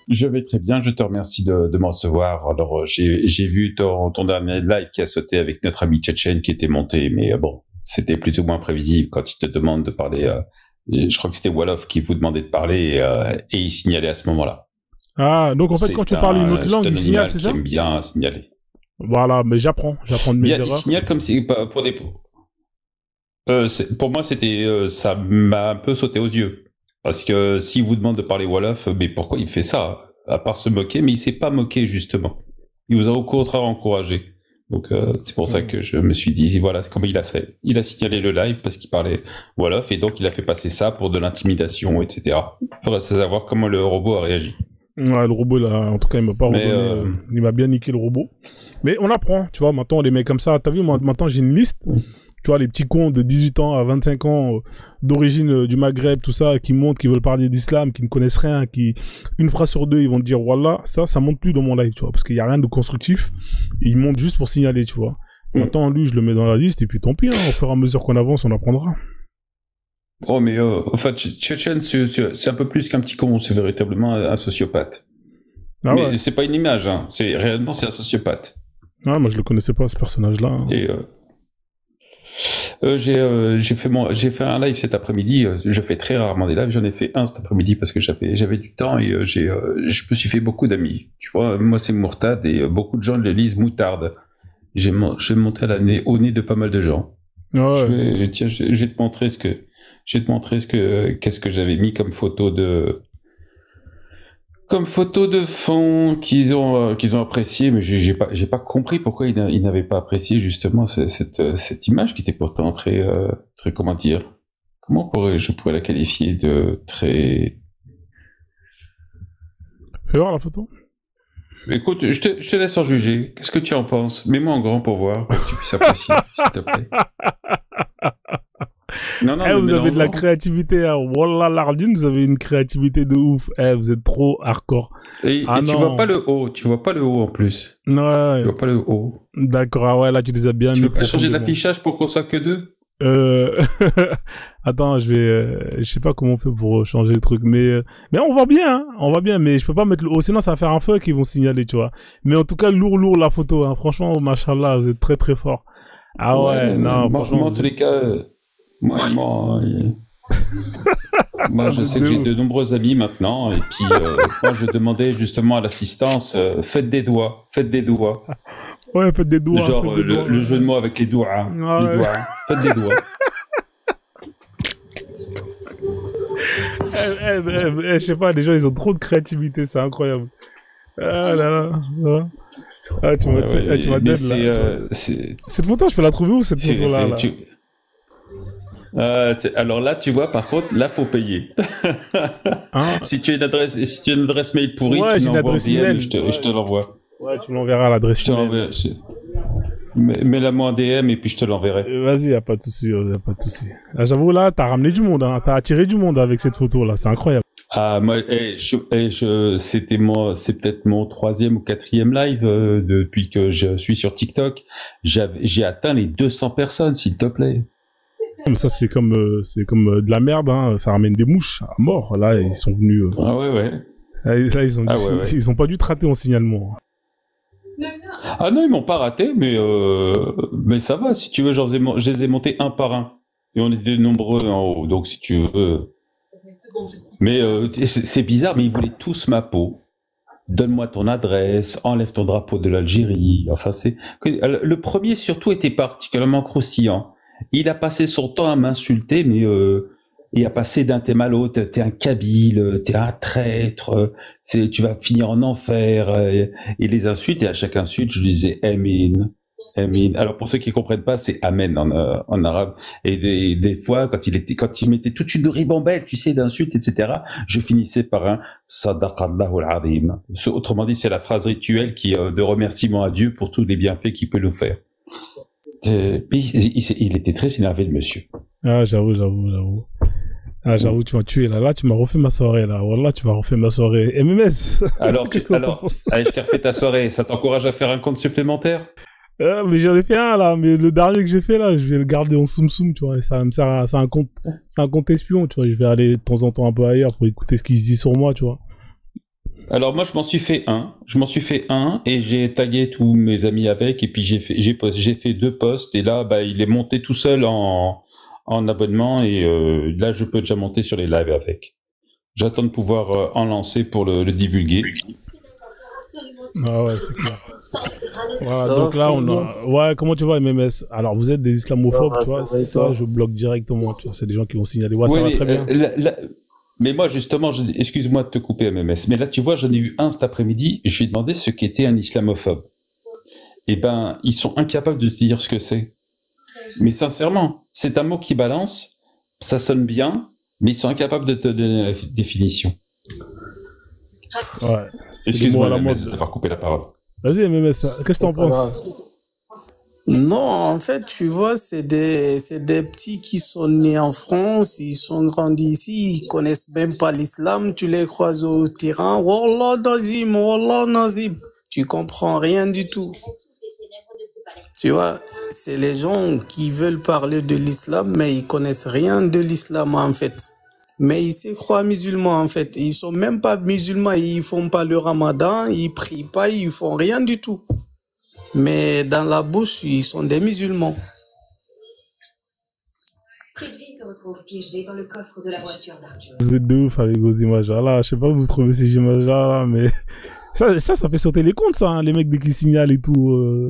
Je vais très bien, je te remercie de me recevoir. Alors, j'ai vu ton dernier live qui a sauté avec notre ami Tchétchène qui était monté, mais bon, c'était plus ou moins prévisible quand il te demande de parler. Je crois que c'était Wolof qui vous demandait de parler et il signalait à ce moment-là. Ah, donc en fait, quand tu parles une autre langue, il signale, c'est ça? Qui aime bien signaler. Voilà, mais j'apprends de mes erreurs. Il signale comme si pour des... pour moi, ça m'a un peu sauté aux yeux. Parce que s'il vous demande de parler Wolof, mais pourquoi il fait ça? À part se moquer, mais il s'est pas moqué, justement. Il vous a au contraire encouragé. Donc, c'est pour ça que je me suis dit, voilà, c'est comment il a fait. Il a signalé le live parce qu'il parlait Wolof, et donc il a fait passer ça pour de l'intimidation, etc. Il faudrait savoir comment le robot a réagi. Ouais, le robot, là, en tout cas, il m'a pas redonné, il m'a bien niqué le robot. Mais on apprend, tu vois, maintenant, les mecs comme ça, t'as vu, maintenant, j'ai une liste. Tu vois, les petits cons de 18 ans à 25 ans, d'origine du Maghreb, tout ça, qui montent, qui veulent parler d'islam, qui ne connaissent rien, une phrase sur deux, ils vont te dire, voilà, ça monte plus dans mon live, tu vois, parce qu'il y a rien de constructif. Ils montent juste pour signaler, tu vois. Maintenant, lui, je le mets dans la liste, et puis tant pis, hein, au fur et à mesure qu'on avance, on apprendra. Oh, mais, en fait, Tchétchène, c'est un peu plus qu'un petit con, c'est véritablement un sociopathe. Ah mais ouais. C'est pas une image, hein, c'est un sociopathe. Ah, moi, je le connaissais pas, ce personnage-là. Et, j'ai fait un live cet après-midi. Je fais très rarement des lives. J'en ai fait un cet après-midi parce que j'avais du temps et je me suis fait beaucoup d'amis. Tu vois, moi c'est Mourtad et beaucoup de gens le lisent Moutarde. J'ai monté au nez de pas mal de gens. Ouais, tiens, je vais te montrer qu'est-ce que j'avais mis comme photo de fond qu'ils ont apprécié, mais j'ai pas compris pourquoi ils n'avaient pas apprécié justement cette image qui était pourtant très comment dire, je pourrais la qualifier de très... Fais voir la photo. Écoute, je te laisse en juger. Qu'est-ce que tu en penses? Mets-moi en grand pour voir, pour que tu puisses apprécier, s'il te plaît. Non, vous avez de la créativité, hein. Wallah l'Ardine, vous avez une créativité de ouf. Vous êtes trop hardcore. Et tu vois pas le haut en plus. Ouais. Tu vois pas le haut. D'accord, ah ouais, là tu les as bien mis. Tu veux pas changer l'affichage pour qu'on soit que deux? Attends, je sais pas comment on fait pour changer le truc, mais on va bien, hein, on va bien, mais je peux pas mettre le haut, sinon ça va faire un feu qu'ils vont signaler, tu vois. Mais en tout cas, lourd la photo, hein. Franchement, machallah, vous êtes très très fort. Ah ouais, non, franchement. En tous les cas, moi, je sais que j'ai de nombreux amis maintenant, et puis moi je demandais justement à l'assistance, faites des doigts. Ouais, faites des doigts. Genre le jeu de mots avec les doigts, hein. Les doigts. Faites des doigts. Je sais pas, les gens ils ont trop de créativité, c'est incroyable. Ah là là. Ah, tu m'as dead là. Cette photo, je peux la trouver où cette photo là, alors là, tu vois, par contre, là, faut payer. Hein? Si tu as une adresse mail pourrie, ouais, tu m'envoies DM, je te l'envoie. Ouais, tu m'enverras l'adresse mail. Mets-la-moi en DM et puis je te l'enverrai. Vas-y, y a pas de souci, Ah, j'avoue, là, t'as ramené du monde, hein. T'as attiré du monde avec cette photo là, c'est incroyable. Ah, moi, c'est peut-être mon 3e ou 4e live depuis que je suis sur TikTok. J'ai atteint les 200 personnes, s'il te plaît. Mais ça, c'est comme de la merde, hein. Ça ramène des mouches à mort. Là, ils sont venus. Ah ouais. Là, ils ont pas dû te rater en signalement. Ah non, ils m'ont pas raté, mais ça va. Si tu veux, je les ai montés un par un. Et on était nombreux en haut, donc si tu veux. Mais c'est bizarre, mais ils voulaient tous ma peau. Donne-moi ton adresse, enlève ton drapeau de l'Algérie. Enfin, le premier surtout était particulièrement croustillant. Il a passé son temps à m'insulter, mais il a passé d'un thème à l'autre. T'es un Kabyle, t'es un traître, tu vas finir en enfer. Et les insultes, et à chaque insulte, je disais Amin. Alors pour ceux qui comprennent pas, c'est Amen en arabe. Et des fois, quand il mettait toute une ribambelle, tu sais, d'insultes, etc., je finissais par un Sadaqallahu al-Azim. Autrement dit, c'est la phrase rituelle de remerciement à Dieu pour tous les bienfaits qu'il peut nous faire. Il était très énervé, le monsieur. Ah, j'avoue. Ah, j'avoue, tu m'as tué là. Là, tu m'as refait ma soirée là. Voilà, tu m'as refait ma soirée. MMS. Alors, allez, je t'ai refait ta soirée. Ça t'encourage à faire un compte supplémentaire? Mais j'en ai fait un là. Mais le dernier que j'ai fait là, je vais le garder en soum, tu vois. Et ça me sert c'est un compte espion, tu vois. Je vais aller de temps en temps un peu ailleurs pour écouter ce qu'il se dit sur moi, tu vois. Alors moi, je m'en suis fait un. Je m'en suis fait un et j'ai tagué tous mes amis avec. Et puis j'ai fait 2 posts. Et là, bah, il est monté tout seul en abonnement. Et là, je peux déjà monter sur les lives avec. J'attends de pouvoir en lancer pour le divulguer. Ah ouais, c'est clair. Voilà, donc là, on a... Ouais, comment tu vois, MMS? Alors, vous êtes des islamophobes, tu vois, ça, je bloque directement, tu vois. C'est des gens qui vont signaler. Ouais, ça va très bien. Mais moi, justement, excuse-moi de te couper, MMS, mais là, tu vois, j'en ai eu un cet après-midi, je lui ai demandé ce qu'était un islamophobe. Eh ben, ils sont incapables de te dire ce que c'est. Mais sincèrement, c'est un mot qui balance, ça sonne bien, mais ils sont incapables de te donner la définition. Ouais. Excuse-moi, MMS, de t'avoir coupé la parole. Vas-y, MMS, qu'est-ce que t'en penses? Non, en fait, tu vois, c'est des petits qui sont nés en France, ils sont grandis ici, ils connaissent même pas l'islam, tu les croises au terrain, Wallah Nazim, tu comprends rien du tout. Tu vois, c'est les gens qui veulent parler de l'islam, mais ils connaissent rien de l'islam, en fait. Mais ils se croient musulmans, en fait. Ils sont même pas musulmans, ils font pas le ramadan, ils prient pas, ils font rien du tout. Mais dans la bouche, ils sont des musulmans. Frisbee se retrouve piégé dans le coffre de la voiture d'Arthur. Vous êtes de ouf avec vos images là. Je sais pas où vous trouvez ces images là, mais ça fait sauter les comptes, ça, hein, les mecs dès qu'ils signalent et tout.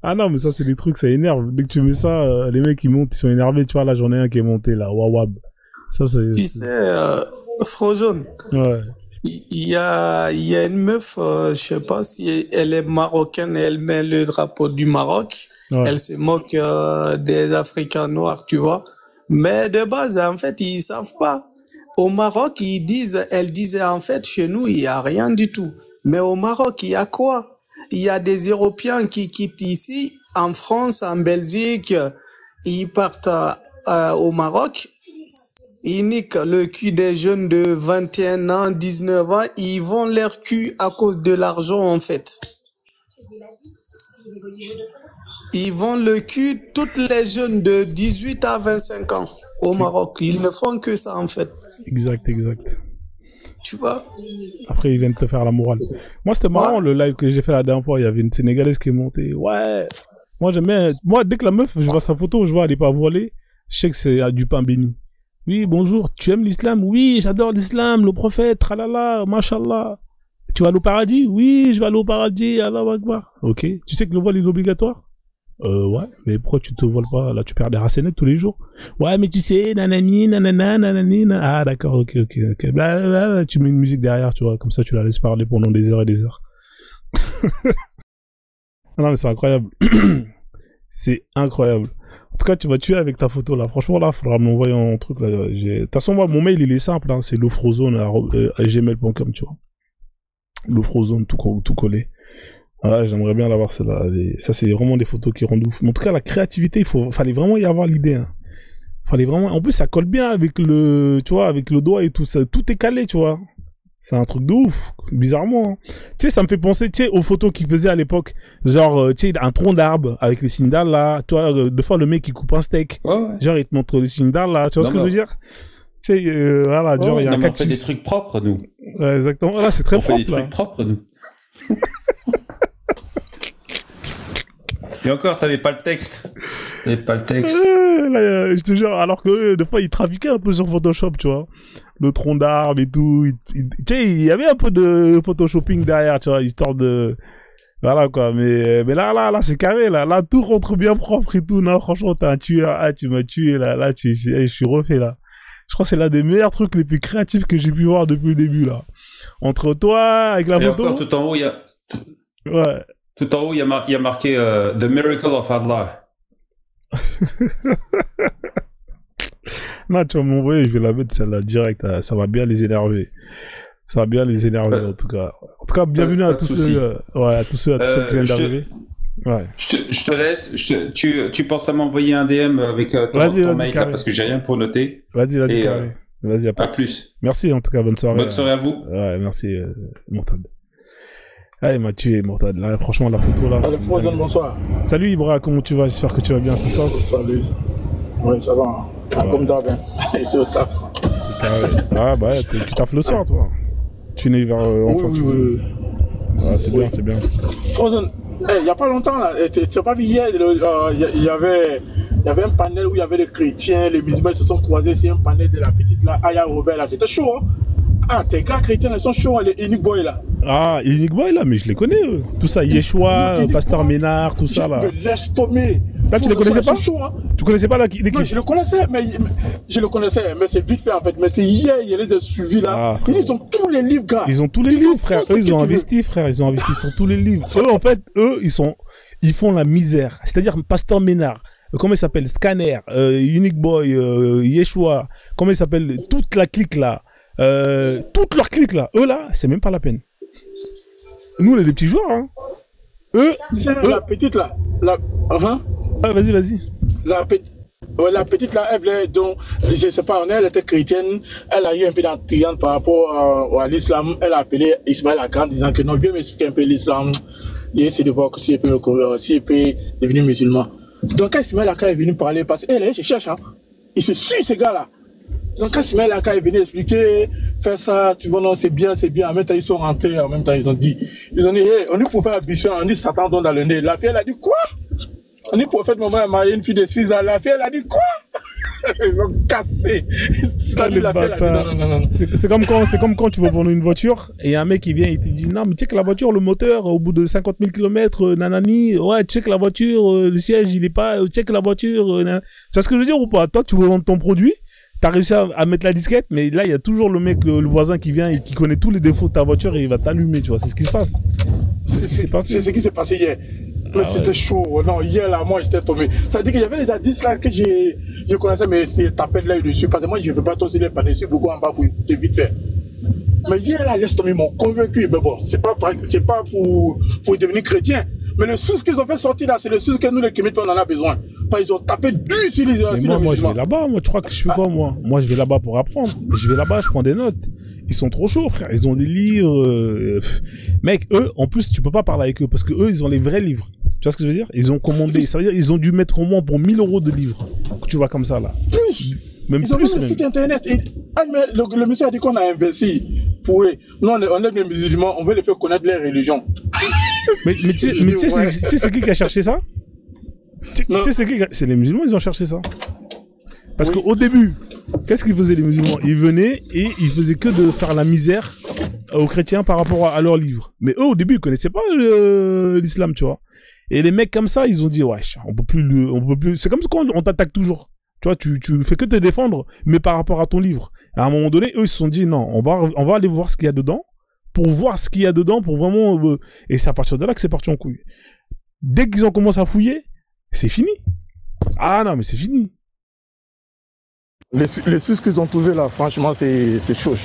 Ah non, mais ça c'est des trucs, ça énerve. Dès que tu mets ça, les mecs ils montent, ils sont énervés. Tu vois, là j'en ai un qui est monté là, wawab. Ça c'est. Tu sais, Frozone. Ouais. Il y a une meuf, je sais pas si elle est marocaine et elle met le drapeau du Maroc. Ouais. Elle se moque des Africains noirs, tu vois. Mais de base, en fait, ils savent pas. Au Maroc, elle disait en fait, chez nous, il y a rien du tout. Mais au Maroc, il y a quoi? Il y a des Européens qui quittent ici, en France, en Belgique, ils partent au Maroc. Ils niquent le cul des jeunes de 21 ans, 19 ans. Ils vendent leur cul à cause de l'argent, en fait. Ils vendent le cul, toutes les jeunes de 18 à 25 ans au Maroc. Ils ne font que ça, en fait. Exact. Tu vois? Après, ils viennent te faire la morale. Moi, c'était marrant, le live que j'ai fait la dernière fois. Il y avait une Sénégalaise qui est montée. Ouais. Moi, j'aime bien. Moi, dès que la meuf, je vois sa photo, je vois, elle est pas voilée. Je sais que c'est du pain béni. Oui, bonjour, tu aimes l'islam? Oui, j'adore l'islam, le prophète, tralala, mashallah. Tu vas aller au paradis? Oui, je vais aller au paradis, Allahu Akbar. Ok, tu sais que le voile est obligatoire? Ouais, mais pourquoi tu te voiles pas? Là, tu perds des racenettes tous les jours. Ouais, mais tu sais, nanani, nanana, nanani, ah, d'accord, ok. Blablabla, tu mets une musique derrière, tu vois, comme ça, tu la laisses parler pendant des heures et des heures. Non, mais c'est incroyable. C'est incroyable. En tout cas, tu vas tuer avec ta photo là. Franchement, là, il faudra m'envoyer un truc là. De toute façon, moi, mon mail, il est simple. Hein. C'est lofrozone@gmail.com, tu vois. Lofrozone, tout collé. Voilà, j'aimerais bien l'avoir celle-là. Ça, c'est vraiment des photos qui rendent ouf. Mais en tout cas, la créativité, fallait vraiment y avoir l'idée. Hein. Fallait vraiment. En plus, ça colle bien avec tu vois, avec le doigt et tout. Ça, tout est calé, tu vois. C'est un truc de ouf, bizarrement. Hein. Tu sais, ça me fait penser, tu sais, aux photos qu'il faisait à l'époque. Genre, tu sais, un tronc d'arbre avec les signes d'Allah. Tu vois, des fois, le mec, il coupe un steak. Ouais. Genre, il te montre les signes d'Allah. Tu vois ce que je veux dire? Tu sais, voilà, genre, il y a un cactus. On fait des trucs propres, nous. Ouais, exactement. Voilà, c'est très propre. On fait des trucs propres, nous. Et encore, t'avais pas le texte. Là, je te jure, alors que des fois, il trafiquait un peu sur Photoshop, tu vois. Le tronc d'arbre et tout. Tu sais, il y avait un peu de photoshopping derrière, tu vois, histoire de... Voilà, quoi. Mais là, c'est carré, là. Là, tout rentre bien propre et tout. Non, franchement, t'as un tueur. Ah, tu m'as tué, là. Là, je suis refait, là. Je crois que c'est l'un des meilleurs trucs les plus créatifs que j'ai pu voir depuis le début, là. Entre toi, avec la photo... Encore, tout en haut, il y a... Ouais. Tout en haut, il y a marqué The Miracle of Allah. Non, tu vas m'envoyer, je vais la mettre celle-là direct. Ça va bien les énerver. Ça va bien les énerver, en tout cas. En tout cas, bienvenue à tous ceux, à tous ceux qui viennent d'arriver. Ouais. Je te laisse. Tu penses à m'envoyer un DM avec ton mail là, parce que j'ai rien pour noter. Vas-y, à plus. Merci, en tout cas, bonne soirée. Bonne soirée à vous. Ouais, merci, Mortad. Ah, il m'a tué, Mortad. Là, franchement, la photo là. Allez, Frozone, bonsoir. Salut, Ibra, comment tu vas? J'espère que tu vas bien, ça se passe? Salut. Oui, ça va. Ouais. Comme d'hab, hein. Et c'est au taf. Ah bah, tu taffes le soir, toi. Tu n'es vers... enfin, oui. Ah, c'est bien, c'est bien. Frozen, il n'y a pas longtemps, là, tu n'as pas vu hier, il y avait un panel où il y avait les chrétiens, les musulmans se sont croisés, c'est un panel de la petite là, Aya Robert là, c'était chaud, hein. Ah, tes gars chrétiens, ils sont chauds, les Unique Boy là. Ah, Unique Boy là, mais je les connais, eux. Tout ça, Yeshua, Pasteur Ménard, tout ça là. Mais laisse tomber. Là, tu les connaissais pas? Chaud, hein. Tu connaissais pas l'équipe? Non, je le connaissais, mais c'est vite fait en fait. Mais c'est hier, il les a suivis là. Ah, ils ont tous les livres, gars. Ils ont tous les livres, frère. Eux, ils ont investi, frère. Ils ont investi sur tous les livres. Eux, en fait, ils font la misère. C'est-à-dire, Pasteur Ménard, comment il s'appelle? Scanner, Unique Boy, Yeshua, comment il s'appelle? Toute la clique là. Toute leur clique là. Eux là, c'est même pas la peine. Nous, on est des petits joueurs, hein. La petite là. Ah, vas-y. La petite là, elle, donc, je sais pas, elle était chrétienne, elle a eu un peu d'entriante par rapport à l'islam, elle a appelé Ismaël Akram disant que non, Dieu m'explique un peu l'islam, et essayer de voir s'il peut devenir musulman. Donc quand Ismaël Akram est venu parler, parce qu'elle se cherche, hein, il se suit ces gars-là. Donc quand Ismaël Akram est venu expliquer, faire ça, tu vois, non, c'est bien, en même temps ils sont rentrés, en même temps ils ont dit, hey, on est pour faire un bichon, on dit Satan donne dans le nez. La fille elle a dit quoi? On est prophète, maman a marié une fille de 6 ans. La fille, elle a dit quoi? Ils ont cassé. Non. C'est comme quand tu vas vendre une voiture et y a un mec qui vient et te dit non, mais tu sais que la voiture, le moteur, au bout de 50 000 km, nanani, ouais, tu sais que la voiture, le siège, il est pas, tu sais que la voiture, tu vois ce que je veux dire ou pas? Toi, tu veux vendre ton produit, t'as réussi à mettre la disquette, mais là, il y a toujours le mec, le voisin qui vient et qui connaît tous les défauts de ta voiture et il va t'allumer, tu vois. C'est ce qui se passe. C'est ce qui s'est passé. C'est ce qui s'est passé hier. Mais c'était chaud. Non, hier là, moi j'étais tombé. Ça veut dire qu'il y avait des indices là que je connaissais, mais c'est tapé de l'œil dessus. Parce que moi je ne veux pas tosser les panneaux dessus, beaucoup en bas pour vite faire. Mais hier là, laisse tomber, ils m'ont convaincu. Mais bon, c'est pas pour devenir chrétien. Mais le sous qu'ils ont fait sortir là, c'est le sous que nous les Kémites on en a besoin. Parce qu'ils ont tapé dur sur les moi je vais là-bas, moi tu crois que je fais quoi moi? Moi je vais là-bas pour apprendre. Je vais là-bas, je prends des notes. Ils sont trop chauds, frère. Ils ont des livres. Mec, eux, en plus, tu peux pas parler avec eux parce que eux, ils ont les vrais livres. Tu vois ce que je veux dire? Ils ont commandé. Ça veut dire ils ont dû mettre au moins pour 1000 € de livres. Tu vois comme ça, là. Plus. Même ils plus, ont même le site internet. Et, le monsieur a dit qu'on a investi pour eux. Nous, on est des musulmans. On veut les faire connaître leur religion. mais tu sais, c'est qui a cherché ça? Tu sais, c'est les musulmans, ils ont cherché ça. Parce qu'au début, qu'est-ce qu'ils faisaient les musulmans? Ils venaient et ils faisaient que de faire la misère aux chrétiens par rapport à leurs livres. Mais eux, au début, ils connaissaient pas l'islam, tu vois. Et les mecs comme ça, ils ont dit, wesh, on peut plus. C'est comme quand on t'attaque toujours. Tu vois, tu fais que te défendre, mais par rapport à ton livre. À un moment donné, eux, ils se sont dit, non, on va aller voir ce qu'il y a dedans, pour voir ce qu'il y a dedans, pour vraiment, et c'est à partir de là que c'est parti en couille. Dès qu'ils ont commencé à fouiller, c'est fini. Ah non, mais c'est fini. Les sus qu'ils ont trouvé là, franchement, c'est chaud.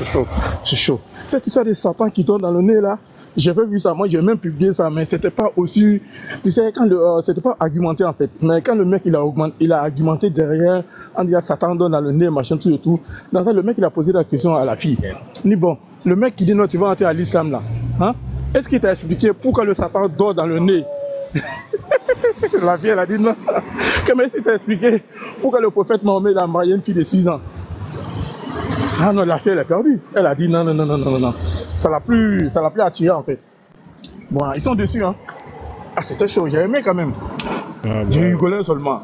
Cette histoire de Satan qui tombe dans le nez là, j'avais vu ça, moi j'ai même publié ça, mais c'était pas aussi, tu sais, c'était pas argumenté en fait. Mais quand le mec il a argumenté derrière, en disant Satan donne dans le nez, machin, tout et tout. Dans ça, le mec il a posé la question à la fille. Il dit bon, le mec qui dit non, tu vas entrer à l'islam là, hein? Est-ce qu'il t'a expliqué pourquoi le Satan donne dans le nez? La fille elle a dit non. Comment est-ce qu'il t'a expliqué pourquoi le prophète Mahomet a marié une fille de 6 ans? Ah non, la fille elle est perdue. Elle a dit non. Ça l'a plus attiré en fait. Bon, ils sont dessus hein. Ah c'était chaud, j'ai aimé quand même. Ah, j'ai rigolé seulement.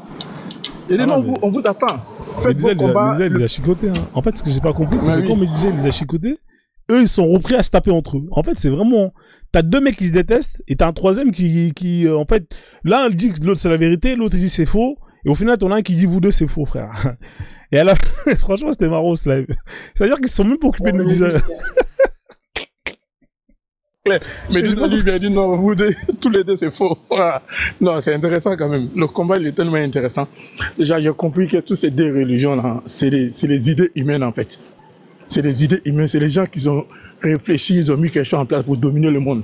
Il dit non, mais... on vous attend. Faites vos combats. Il les a chicotés. Hein. En fait, ce que j'ai pas compris, c'est que quand Médisel les a chicotés, eux ils sont repris à se taper entre eux. En fait, c'est vraiment... T'as deux mecs qui se détestent et t'as un troisième qui en fait, l'un dit que l'autre c'est la vérité, l'autre dit c'est faux, et au final t'en as un qui dit vous deux c'est faux, frère. Et à la fin, franchement c'était marrant ce live. C'est-à-dire qu'ils se sont même pas occupés de nous dire. Mais lui il a dit non, vous deux, tous les deux c'est faux. Non, c'est intéressant quand même. Le combat il est tellement intéressant. Déjà j'ai compris que toutes ces deux religions là, c'est les idées humaines en fait. C'est les idées humaines, c'est les gens qui ont réfléchi, ils ont mis quelque chose en place pour dominer le monde.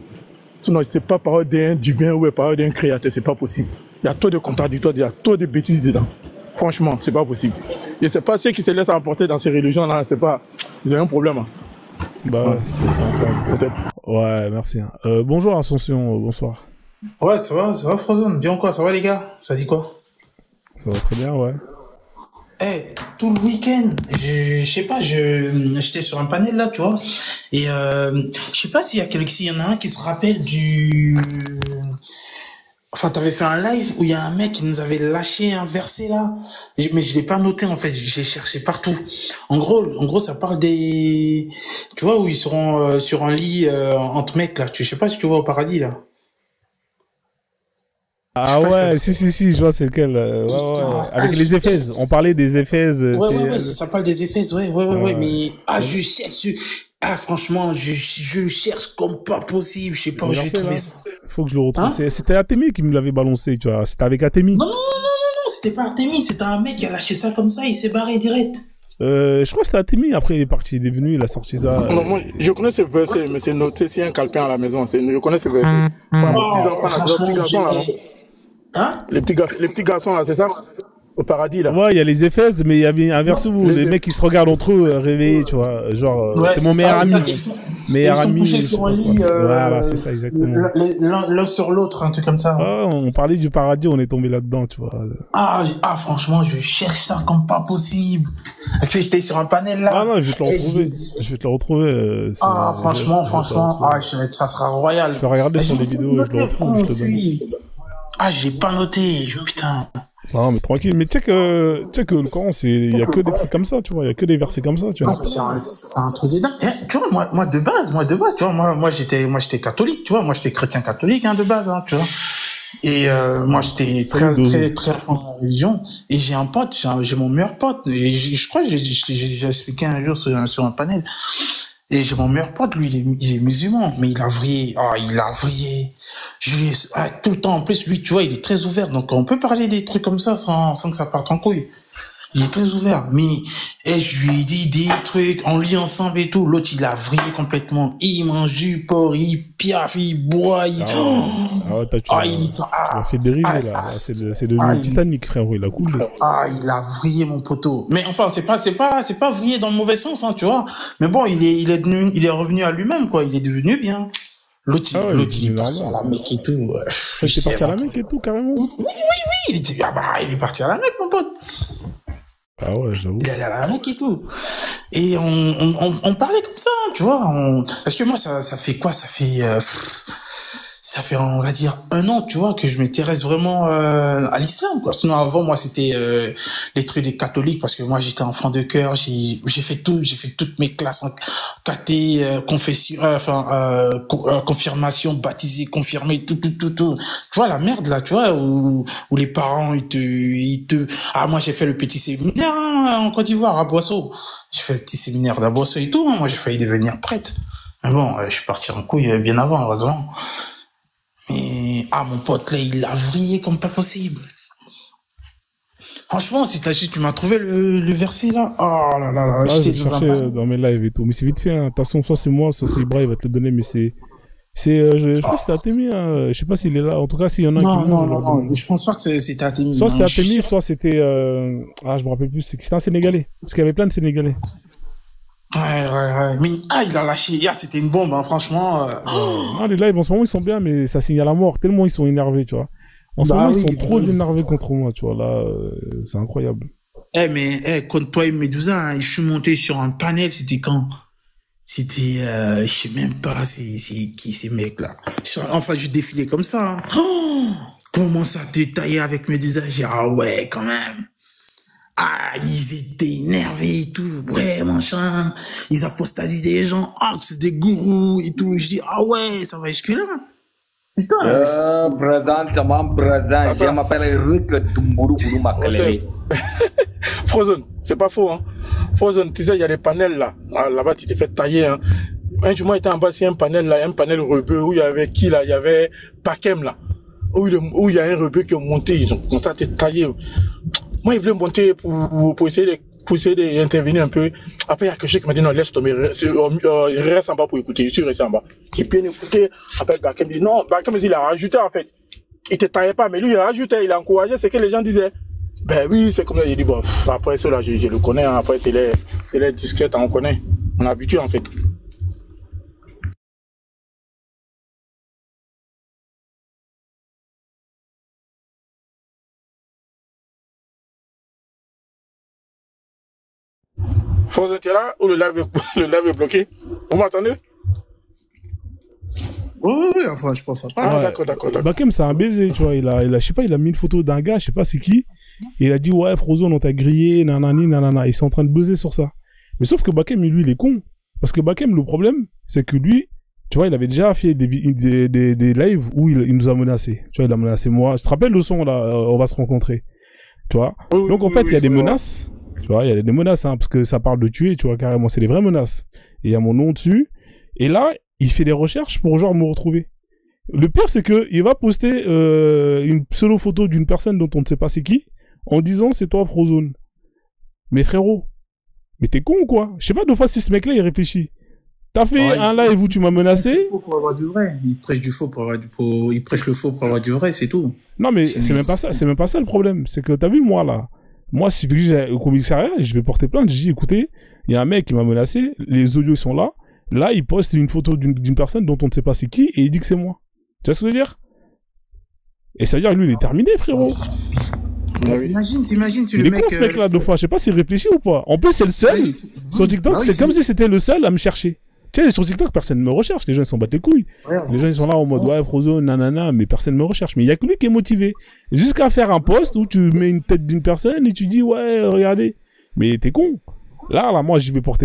Sinon, c'est pas parole d'un divin ou parole d'un créateur, c'est pas possible. Il y a trop de contradictoires, il y a trop de bêtises dedans. Franchement, c'est pas possible. Et c'est pas ceux qui se laissent emporter dans ces religions-là, c'est pas... Ils ont un problème. Hein. Bah ouais, c'est un peut-être. Ouais, merci. Bonjour Ascension, bonsoir. Ouais, ça va Frozen, bien quoi, ça va les gars? Ça dit quoi? Ça va très bien, ouais. tout le week-end, je sais pas, j'étais sur un panel là, tu vois, et je sais pas s'il y en a un qui se rappelle du... Enfin, t'avais fait un live où il y a un mec qui nous avait lâché un verset là, mais je l'ai pas noté en fait, j'ai cherché partout. En gros, ça parle des, tu vois, où ils seront sur un lit entre mecs là. Je sais pas si tu vois au paradis là. Ah ouais, si, je vois c'est lequel. Avec les Éphèses. On parlait des Éphèses. Ouais, ça parle des Éphèses, ouais, mais je cherche. Franchement, je cherche comme pas possible. Je sais pas où j'ai trouvé ça. Faut que je le retrouve. C'était Athémie qui me l'avait balancé, tu vois. C'était avec Athémie. Non, c'était pas Athémie. C'était un mec qui a lâché ça comme ça. Il s'est barré direct. Je crois que c'était Athémie. Après, il est parti. Il est venu. Il a sorti ça. Non, moi, je connais ce verset, mais c'est noté si un calepin à la maison. Je connais ce verset. Les petits garçons là, c'est ça? Au paradis là. Ouais, il y a les Éphèses, mais il y avait un verset où les mecs qui se regardent entre eux réveillés, tu vois. Genre, c'est mon meilleur ami. Meilleur ami. Ils sont couchés sur un lit. Voilà, c'est ça, exactement. L'un sur l'autre, un truc comme ça. Ah, on parlait du paradis, on est tombé là-dedans, tu vois. Franchement, je cherche ça comme pas possible. Est-ce que j'étais sur un panel là? Ah non, je vais te le retrouver. Je vais te le retrouver. Franchement, ça sera royal. Je vais regarder sur les vidéos et je le retrouve, je te donne. J'ai pas noté, putain. Non, mais tranquille. Mais tu sais que le Coran, il y a que des trucs comme ça, tu vois. Il y a que des versets comme ça, tu vois. C'est un truc de dingue. Tu vois, moi, de base, tu vois, moi, j'étais catholique, tu vois. Moi, j'étais chrétien catholique, de base, tu vois. Et, moi, j'étais très en religion. Et j'ai un pote, j'ai mon meilleur pote. Et je crois que j'ai expliqué un jour sur un panel. Et j'ai mon meilleur pote, lui, il est musulman, mais il a vrillé. Tout le temps, en plus, lui, tu vois, il est très ouvert. Donc, on peut parler des trucs comme ça sans que ça parte en couille. Il est très ouvert. Mais, je lui ai dit des trucs, on lit ensemble et tout. L'autre, il a vrillé complètement. Il mange du porc, il piaffe, il boit, il... il a fait dériver, là. C'est devenu Titanic, frérot. Il a coulé. Il a vrillé, mon poteau. Mais enfin, c'est pas vrillé dans le mauvais sens, tu vois. Mais bon, il est revenu à lui-même, quoi. Il est devenu bien. L'autre, il est parti à la Mecque et tout. Il est parti à la Mecque et tout, carrément. Oui. Il est parti à la Mecque, mon pote. Ah ouais, j'avoue. Il allait à la Mecque et tout. Et on parlait comme ça, tu vois. Parce que moi, ça fait quoi? Ça fait, on va dire, 1 an, tu vois, que je m'intéresse vraiment à l'islam, quoi. Sinon, avant, moi, c'était les trucs des catholiques, parce que moi, j'étais enfant de cœur, j'ai fait toutes mes classes en caté, confession, confirmation, baptisé, confirmé, tout. Tu vois, la merde, là, tu vois, où les parents, moi, j'ai fait le petit séminaire en Côte d'Ivoire, à Boisseau. J'ai fait le petit séminaire d'à Boisseau et tout, moi, j'ai failli devenir prêtre. Mais bon, je suis parti en couille bien avant, heureusement. Et, mon pote, là, il a vrillé comme pas possible. Franchement, si tu m'as trouvé le verset, là. Oh là là, j'étais dans mes lives et tout. Mais c'est vite fait, hein. De toute façon, soit c'est moi, soit c'est Ibra, il va te le donner, mais je pense que c'était Athémie, hein. Je sais pas s'il est là. En tout cas, s'il y en a non, je pense pas que c'était Athémie. Soit c'était Athémie, soit c'était, je me rappelle plus. C'était un Sénégalais. Parce qu'il y avait plein de Sénégalais. Ouais. Mais, il a lâché. C'était une bombe, hein, franchement. Les lives, en ce moment, ils sont bien, mais ça signale la mort. Tellement ils sont énervés, tu vois. En ce moment, ils sont trop énervés contre moi, tu vois. Là, c'est incroyable. Contre toi et Medusa, hein, je suis monté sur un panel, c'était quand? C'était, je sais même pas c'est qui ces mecs-là. Enfin, je défilais comme ça. Hein. Comment ça te tailler avec Medusa? J'ai dit, ouais, quand même. Ils étaient énervés et tout, ouais, machin. Ils apostasient des gens, c'est des gourous et tout. Je dis, ouais, ça va jusque là. Putain. Je m'appelle Rick Tumburu Makalele. Frozen, c'est pas faux, hein. Frozen, tu sais, il y a des panels là. Là-bas, tu t'es fait tailler, hein. Un jour, moi, j'étais en bas, il y a un panel rebeu où il y avait qui là? Il y avait Pakem là. Où il y a un rebeu qui est monté, ils ont commencé à te tailler. Moi, il voulait monter pour essayer d'intervenir un peu. Après, il y a quelqu'un qui m'a dit, non, laisse tomber, reste en bas pour écouter. Je suis resté en bas. J'ai bien écouté. Après, Bakem dit, non, Bakem, il a rajouté, en fait. Il te taillait pas, mais lui, il a rajouté, il a encouragé ce que les gens disaient. Ben oui, c'est comme ça. Il dit, bon, après, cela, je le connais, hein. Après, c'est les disquettes, on connaît. On est habitué, en fait. Frozen, t'es là ou le live est bloqué? Vous m'entendez? Oui, enfin, je pense à pas. Ah, d'accord. Bakem, c'est un baiser, tu vois. Je sais pas, il a mis une photo d'un gars, je sais pas c'est qui. Et il a dit, ouais, Frozone, on t'a grillé, nanani, nanana. Ils sont en train de buzzer sur ça. Mais sauf que Bakem, lui, il est con. Parce que Bakem, le problème, c'est que lui, tu vois, il avait déjà fait des lives où il nous a menacés. Tu vois, il a menacé moi. Je te rappelle le son, là, on va se rencontrer. Tu vois. Oui, donc, en fait, il y a des menaces. Tu vois, il y a des menaces, hein, parce que ça parle de tuer, tu vois, carrément. C'est des vraies menaces. Et il y a mon nom dessus. Et là, il fait des recherches pour, genre, me retrouver. Le pire, c'est que il va poster une pseudo photo d'une personne dont on ne sait pas c'est qui, en disant c'est toi Frozone. Mais frérot, mais t'es con ou quoi? Je sais pas deux fois si ce mec-là il réfléchit. T'as fait un live où tu m'as menacé. Il prêche le faux pour avoir du vrai. Il prêche le faux pour avoir du vrai, c'est tout. Non mais c'est même pas ça. C'est même pas ça le problème. C'est que t'as vu moi là. Moi si j'ai au commissariat, je vais porter plainte. Je dis écoutez, il y a un mec qui m'a menacé. Les audios sont là. Là il poste une photo d'une personne dont on ne sait pas c'est qui et il dit que c'est moi. Tu vois ce que je veux dire? Et ça veut dire que lui, il est terminé, frérot. T'imagines si il le est mec... con, ce mec-là, deux fois. Je sais pas s'il réfléchit ou pas. En plus, c'est le seul. Sur TikTok, c'est comme si c'était le seul à me chercher. Tu sais, sur TikTok, personne ne me recherche. Les gens, ils s'en battent les couilles. Les gens, ils sont là en mode, ouais, Frozone, nanana, mais personne ne me recherche. Mais il y a que lui qui est motivé. Jusqu'à faire un post où tu mets une tête d'une personne et tu dis, ouais, regardez. Mais t'es con. Là, moi, je porte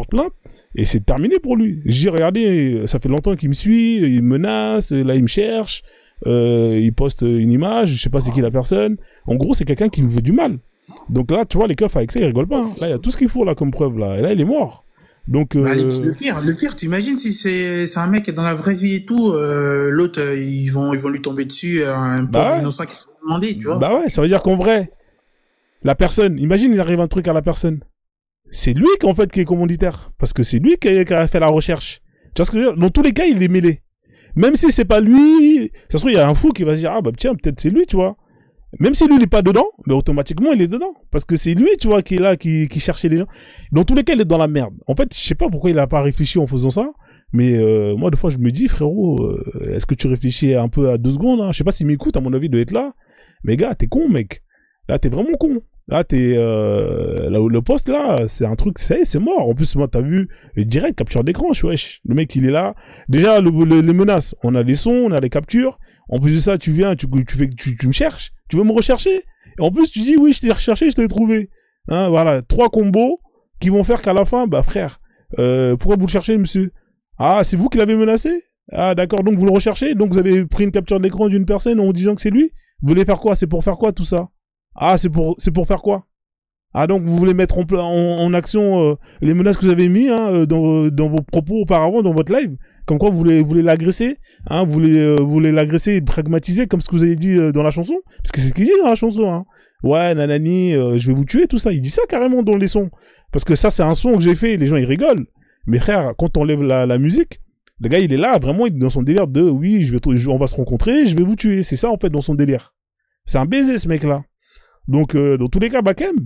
plainte. Et c'est terminé pour lui. Je dis, regardez, ça fait longtemps qu'il me suit, il me menace, là il me cherche, il poste une image, je sais pas c'est qui la personne. En gros, c'est quelqu'un qui me veut du mal. Donc là, tu vois, les keufs avec ça, ils rigolent pas. Hein. Là, il y a tout ce qu'il faut là comme preuve là. Et là, il est mort. Donc le pire, t'imagines si c'est un mec dans la vraie vie et tout, l'autre ils vont lui tomber dessus, un pauvre innocent qui s'est demandé, tu vois. Bah ouais, ça veut dire qu'en vrai, la personne, imagine il arrive un truc à la personne. C'est lui qui est commanditaire. Parce que c'est lui qui a fait la recherche. Tu vois ce que je veux dire? Dans tous les cas, il est mêlé. Même si c'est pas lui, ça se trouve, il y a un fou qui va se dire, ah bah tiens, peut-être c'est lui, tu vois. Même si lui, il est pas dedans, mais automatiquement, il est dedans. Parce que c'est lui, tu vois, qui est là, qui cherchait les gens. Dans tous les cas, il est dans la merde. En fait, je sais pas pourquoi il a pas réfléchi en faisant ça. Mais moi, des fois, je me dis, frérot, est-ce que tu réfléchis un peu à 2 secondes, hein? Je sais pas s'il m'écoute, à mon avis, il doit être là. Mais gars, t'es con, mec. Là, t'es vraiment con. Là, le poste, là, c'est un truc, c'est mort. En plus, moi, t'as vu, direct, capture d'écran, wesh. Le mec, il est là. Déjà, les menaces. On a les sons, on a les captures. En plus de ça, tu viens, tu me cherches. Tu veux me rechercher. Et en plus, tu dis, oui, je t'ai recherché, je t'ai trouvé. Hein, voilà. 3 combos qui vont faire qu'à la fin, bah, frère, pourquoi vous le cherchez, monsieur? Ah, c'est vous qui l'avez menacé? Ah, d'accord. Donc, vous le recherchez? Donc, vous avez pris une capture d'écran d'une personne en disant que c'est lui? Vous voulez faire quoi? C'est pour faire quoi, tout ça? Ah, c'est pour faire quoi? Ah, donc vous voulez mettre en action les menaces que vous avez mis dans vos propos auparavant, dans votre live, comme quoi vous voulez l'agresser, hein, vous voulez l'agresser et pragmatiser comme ce que vous avez dit dans la chanson, parce que c'est ce qu'il dit dans la chanson, hein. Ouais, nanani, je vais vous tuer, tout ça. Il dit ça carrément dans les sons, parce que ça c'est un son que j'ai fait, les gens ils rigolent. Mais frère, quand on enlève la musique, le gars il est là, vraiment il est dans son délire de oui, on va se rencontrer, je vais vous tuer. C'est ça en fait dans son délire. C'est un baiser ce mec là. Donc, dans tous les cas, Bakem,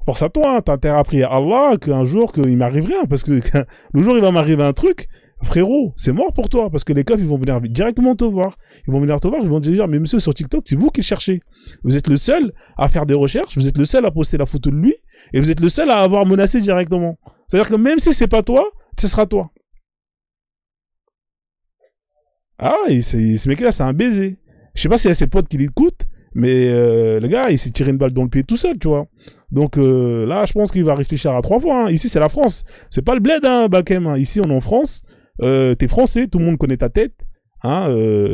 force à toi, hein, t'as intérêt à prier à Allah qu'un jour, qu'il m'arrive rien, parce que le jour où il va m'arriver un truc, frérot, c'est mort pour toi, parce que les keufs, ils vont venir directement te voir. Ils vont venir te voir, ils vont te dire, mais monsieur, sur TikTok, c'est vous qui le cherchez. Vous êtes le seul à faire des recherches, vous êtes le seul à poster la photo de lui, et vous êtes le seul à avoir menacé directement. C'est-à-dire que même si c'est pas toi, ce sera toi. Ah, et ce mec-là, c'est un baiser. Je sais pas s'il y a ses potes qui l'écoutent, mais le gars, il s'est tiré une balle dans le pied tout seul, tu vois. Donc là, je pense qu'il va réfléchir à 3 fois. Hein. Ici, c'est la France. C'est pas le bled, hein, Bakem. Hein. Ici, on est en France. T'es français, tout le monde connaît ta tête. Hein,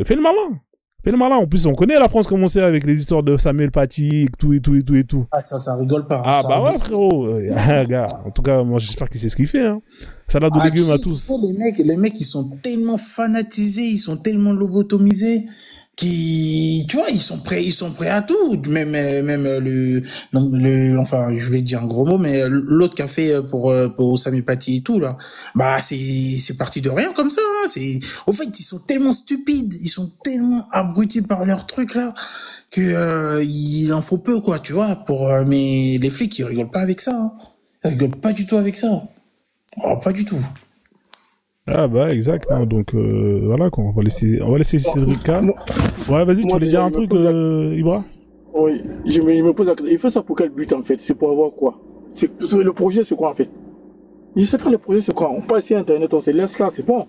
fais le malin. Fais le malin. En plus, on connaît la France comme on sait avec les histoires de Samuel Paty, tout et tout. Ah, ça rigole pas. Ah, bah ouais, frérot. Gars, en tout cas, moi, j'espère qu'il sait ce qu'il fait. Hein. Salade de légumes à tous. Les mecs, ils sont tellement fanatisés, ils sont tellement lobotomisés. Tu vois, ils sont prêts à tout. Même enfin, je vais dire un gros mot, mais l'autre qui a fait pour Samuel Paty et tout, là, bah, c'est parti de rien comme ça, hein. Au fait, ils sont tellement stupides, ils sont tellement abrutis par leurs trucs, là, que, il en faut peu, quoi, tu vois, mais les flics, ils rigolent pas avec ça, hein. Ils rigolent pas du tout avec ça. Oh, pas du tout. Ah bah exact, hein, donc voilà quoi, on va laisser Cédric calme. Ouais, vas-y, tu voulais dire un truc, Ibra? Oui, je me pose la question, il fait ça pour quel but en fait? C'est pour avoir quoi? Le projet, c'est quoi, en fait? Je sais pas, le projet, c'est quoi? On parle ici Internet, on se laisse là, c'est bon.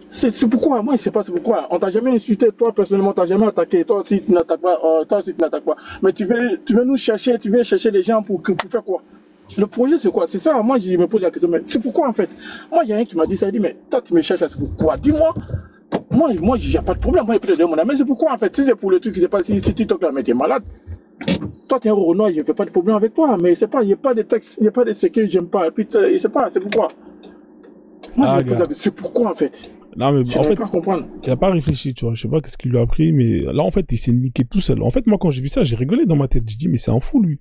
C'est pourquoi, moi, je sais pas, c'est pourquoi. On t'a jamais insulté, toi, personnellement, t'as jamais attaqué. Toi aussi, tu n'attaques pas, Mais tu veux nous chercher, tu veux chercher les gens pour faire quoi? Le projet, c'est quoi? C'est ça, moi, je me pose la question, mais c'est pourquoi, en fait? Moi, il y a un qui m'a dit ça, il dit, mais toi, tu me cherches, c'est pourquoi? Dis-moi. Moi, il n'y a pas de problème. Moi, il peut te demander, mais c'est pourquoi, en fait? Si c'est pour le truc, c'est pas, si TikTok là, mais t'es malade. Toi, t'es un Renoir, je fais pas de problème avec toi, mais c'est pas, il n'y a pas de texte, il n'y a pas de ce que j'aime pas. Et puis, je sais pas, c'est pourquoi. Moi, je me pose la question, c'est pourquoi, en fait? Non, mais en fait, pas comprendre. Il a pas réfléchi, tu vois. Je sais pas qu'est-ce qu'il lui a pris, mais là, en fait, il s'est niqué tout seul. En fait, moi, quand j'ai vu ça, j'ai rigolé dans ma tête. J'ai dit, mais c'est un fou, lui.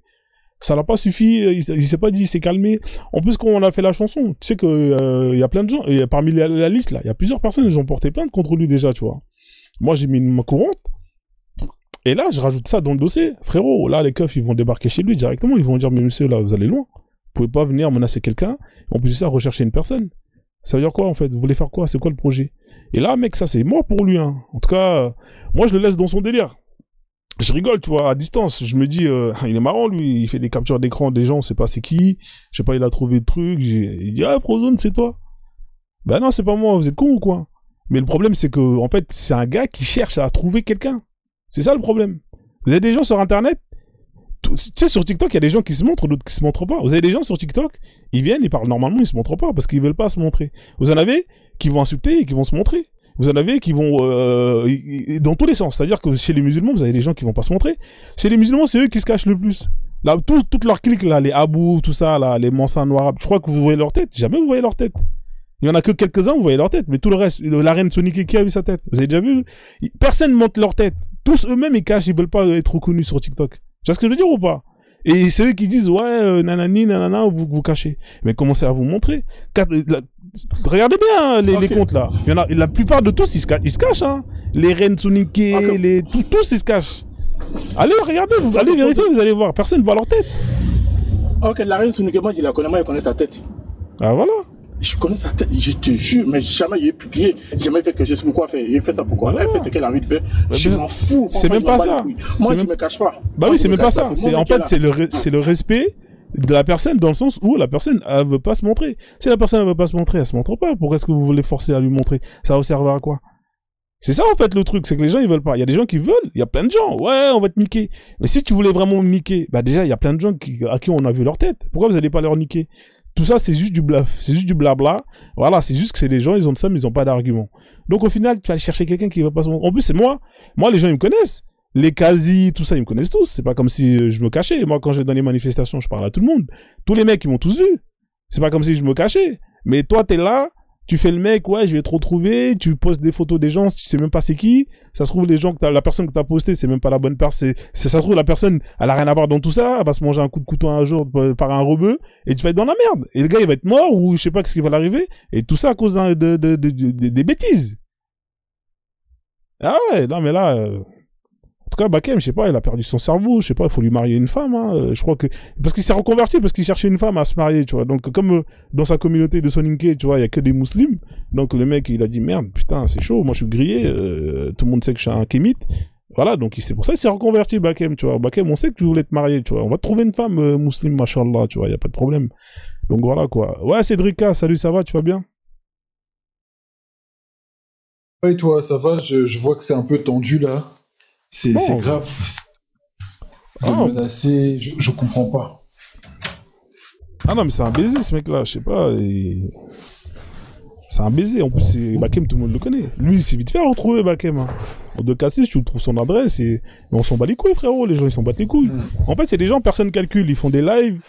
Ça l'a pas suffi, il s'est pas dit, il s'est calmé. En plus, quand on a fait la chanson, tu sais que, il y a plein de gens, et parmi la liste, là, il y a plusieurs personnes, ils ont porté plainte contre lui déjà, tu vois. Moi, j'ai mis une main courante. Et là, je rajoute ça dans le dossier. Frérot, là, les keufs, ils vont débarquer chez lui directement. Ils vont dire, mais monsieur, là, vous allez loin. Vous pouvez pas venir menacer quelqu'un. En plus de ça, rechercher une personne. Ça veut dire quoi, en fait? Vous voulez faire quoi? C'est quoi le projet? Et là, mec, ça, c'est mort pour lui, hein. En tout cas, moi, je le laisse dans son délire. Je rigole, tu vois, à distance. Je me dis, il est marrant, lui. Il fait des captures d'écran des gens, on sait pas c'est qui. Je sais pas, il a trouvé des trucs. Il dit, ah, Frozone, c'est toi. Ben non, c'est pas moi. Vous êtes con ou quoi? Mais le problème, c'est que, en fait, c'est un gars qui cherche à trouver quelqu'un. C'est ça le problème. Vous avez des gens sur Internet. Tu sais, sur TikTok, il y a des gens qui se montrent, d'autres qui se montrent pas. Vous avez des gens sur TikTok, ils viennent, ils parlent normalement, ils se montrent pas parce qu'ils veulent pas se montrer. Vous en avez qui vont insulter et qui vont se montrer. Vous en avez qui vont dans tous les sens. C'est-à-dire que chez les musulmans, vous avez des gens qui vont pas se montrer. Chez les musulmans, c'est eux qui se cachent le plus. Là, toute leur clique, là, les Abou, tout ça, là, les Mansa noirs, je crois que vous voyez leur tête. Jamais vous voyez leur tête. Il y en a que quelques-uns, vous voyez leur tête. Mais tout le reste, la reine Sonic, qui a vu sa tête? Vous avez déjà vu? Personne ne montre leur tête. Tous eux-mêmes, ils cachent, ils veulent pas être reconnus sur TikTok. Tu vois ce que je veux dire ou pas? Et c'est eux qui disent, ouais, nanani, nanana, vous cachez. Mais commencez à vous montrer. Regardez bien les comptes là. Il y en a, la plupart de tous, ils se cachent, hein. Les reines Sonic, tous, ils se cachent. Allez, regardez, allez vérifier, vous allez voir. Personne ne voit leur tête. Ok, la reine Sonic, moi, je la connais, moi, je connais sa tête. Ah, voilà. Je connais sa tête, je te jure, mais jamais il est publié, jamais fait que je sais pourquoi faire. Il fait ça pourquoi? Elle fait ce qu'elle a envie de faire. Je m'en fous. C'est même pas ça. Moi, je me cache pas. Bah oui, c'est même pas ça. En fait, c'est le respect de la personne dans le sens où la personne, elle veut pas se montrer. Si la personne, elle veut pas se montrer, elle se montre pas. Pourquoi est-ce que vous voulez forcer à lui montrer? Ça va servir à quoi? C'est ça, en fait, le truc. C'est que les gens, ils veulent pas. Il y a des gens qui veulent. Il y a plein de gens. Ouais, on va te niquer. Mais si tu voulais vraiment me niquer, bah déjà, il y a plein de gens à qui on a vu leur tête. Pourquoi vous allez pas leur niquer? Tout ça, c'est juste du bluff, c'est juste du blabla. Voilà, c'est juste que c'est des gens, ils ont de ça, mais ils ont pas d'argument. Donc au final, tu vas aller chercher quelqu'un qui va pas se montrer. En plus, c'est moi. Moi, les gens, ils me connaissent. Les quasi, tout ça, ils me connaissent tous. C'est pas comme si je me cachais. Moi, quand je vais dans les manifestations, je parle à tout le monde. Tous les mecs, ils m'ont tous vu. C'est pas comme si je me cachais. Mais toi, t'es là, tu fais le mec, ouais, je vais te retrouver, tu postes des photos des gens, tu sais même pas c'est qui. Ça se trouve, la personne que t'as posté, c'est même pas la bonne personne. Ça se trouve, la personne, elle a rien à voir dans tout ça, elle va se manger un coup de couteau un jour par un rebeu, et tu vas être dans la merde. Et le gars, il va être mort, ou je sais pas ce qui va l'arriver, et tout ça à cause des bêtises. Ah ouais, non mais là, en tout cas, Bakem, je sais pas, il a perdu son cerveau, je sais pas, il faut lui marier une femme, hein, je crois que, parce qu'il s'est reconverti, parce qu'il cherchait une femme à se marier, tu vois, donc comme dans sa communauté de Soninké, tu vois, il y a que des musulmans, donc le mec, il a dit, merde, putain, c'est chaud, moi je suis grillé, tout le monde sait que je suis un kémite, voilà, donc c'est pour ça qu'il s'est reconverti, Bakem, tu vois, Bakem, on sait que tu voulais te marier, tu vois, on va te trouver une femme musulmane, machallah, tu vois, il y a pas de problème, donc voilà, quoi. Ouais, Cédrica, salut, ça va, tu vas bien? Ouais, toi, ça va, je vois que c'est un peu tendu, là. C'est grave. De menacer, je comprends pas. Ah non, mais c'est un baiser, ce mec-là, je sais pas. C'est un baiser. En plus, c'est Bakem, tout le monde le connaît. Lui, c'est vite fait à retrouver Bakem. Hein. En 246, tu trouves son adresse et on s'en bat les couilles, frérot. Les gens, ils s'en battent les couilles. En fait, c'est des gens, personne calcule. Ils font des lives,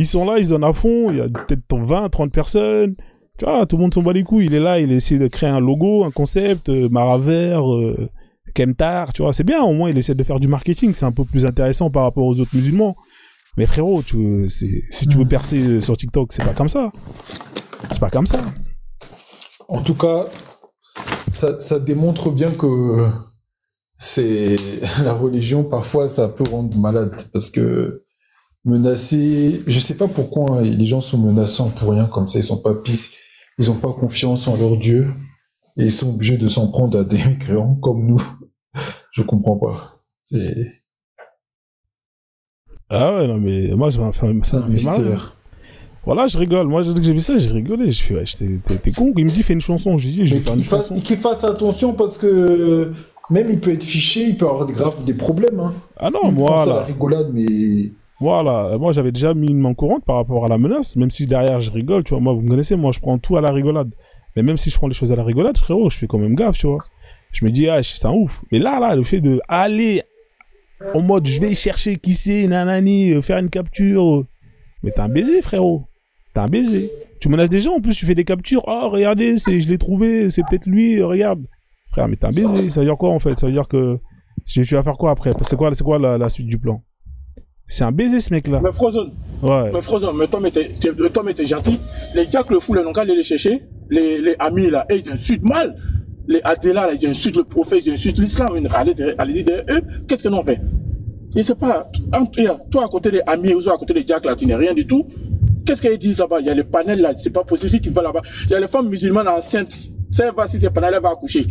ils sont là, ils se donnent à fond. Il y a peut-être 20, 30 personnes. Tu vois, tout le monde s'en bat les couilles. Il est là, il essaie de créer un logo, un concept, Maraver, Kemtar, tu vois, c'est bien, au moins il essaie de faire du marketing, c'est un peu plus intéressant par rapport aux autres musulmans. Mais frérot, si tu veux percer sur TikTok, c'est pas comme ça. C'est pas comme ça. En tout cas, ça démontre bien que c'est la religion, parfois ça peut rendre malade, parce que menacer, je sais pas pourquoi les gens sont menaçants pour rien comme ça, ils sont pas pisses, ils ont pas confiance en leur Dieu, et ils sont obligés de s'en prendre à des mécréants comme nous. Je comprends pas. C'est... Ah ouais, non, mais moi, c'est un mystère. Voilà, je rigole. Moi, dès que j'ai vu ça, j'ai rigolé. Je fais, ouais, t'es con. Il me dit, fais une chanson. Je dis, je vais faire une chanson. Qu'il fasse attention parce que même il peut être fiché, il peut avoir des problèmes. Hein. Ah non, moi. La rigolade, mais. Voilà, moi j'avais déjà mis une main courante par rapport à la menace, même si derrière je rigole, tu vois. Moi, vous me connaissez, moi je prends tout à la rigolade. Mais même si je prends les choses à la rigolade, frérot, je fais quand même gaffe, tu vois. Je me dis, ah, c'est un ouf. Mais là, le fait de aller en mode, je vais chercher qui c'est, nanani, faire une capture. Mais t'es un baiser, frérot. T'es un baiser. Tu menaces des gens, en plus, tu fais des captures. Oh, regardez, je l'ai trouvé, c'est peut-être lui, regarde. Frère, mais t'es un baiser. Ça veut dire quoi, en fait? Ça veut dire que tu vas faire quoi après? C'est quoi la suite du plan? C'est un baiser, ce mec-là. Mais Frozone. Ouais. Mais Frozone, mais Tom était gentil. Les Jack le fou, ils n'ont qu'à aller les chercher. Les amis, là, ils insultent mal. Les Adela, là, ils insultent le prophète, ils insultent l'islam. Allez-y derrière eux. Qu'est-ce qu'ils ont fait? Je sais pas. Toi, à côté des amis, ou à côté des Jack, là, tu n'es rien du tout. Qu'est-ce qu'ils disent là-bas? Il y a les panels, là, c'est pas possible. Si tu vas là-bas, il y a les femmes musulmanes enceintes. Ça va, si tes panels, elle va accoucher.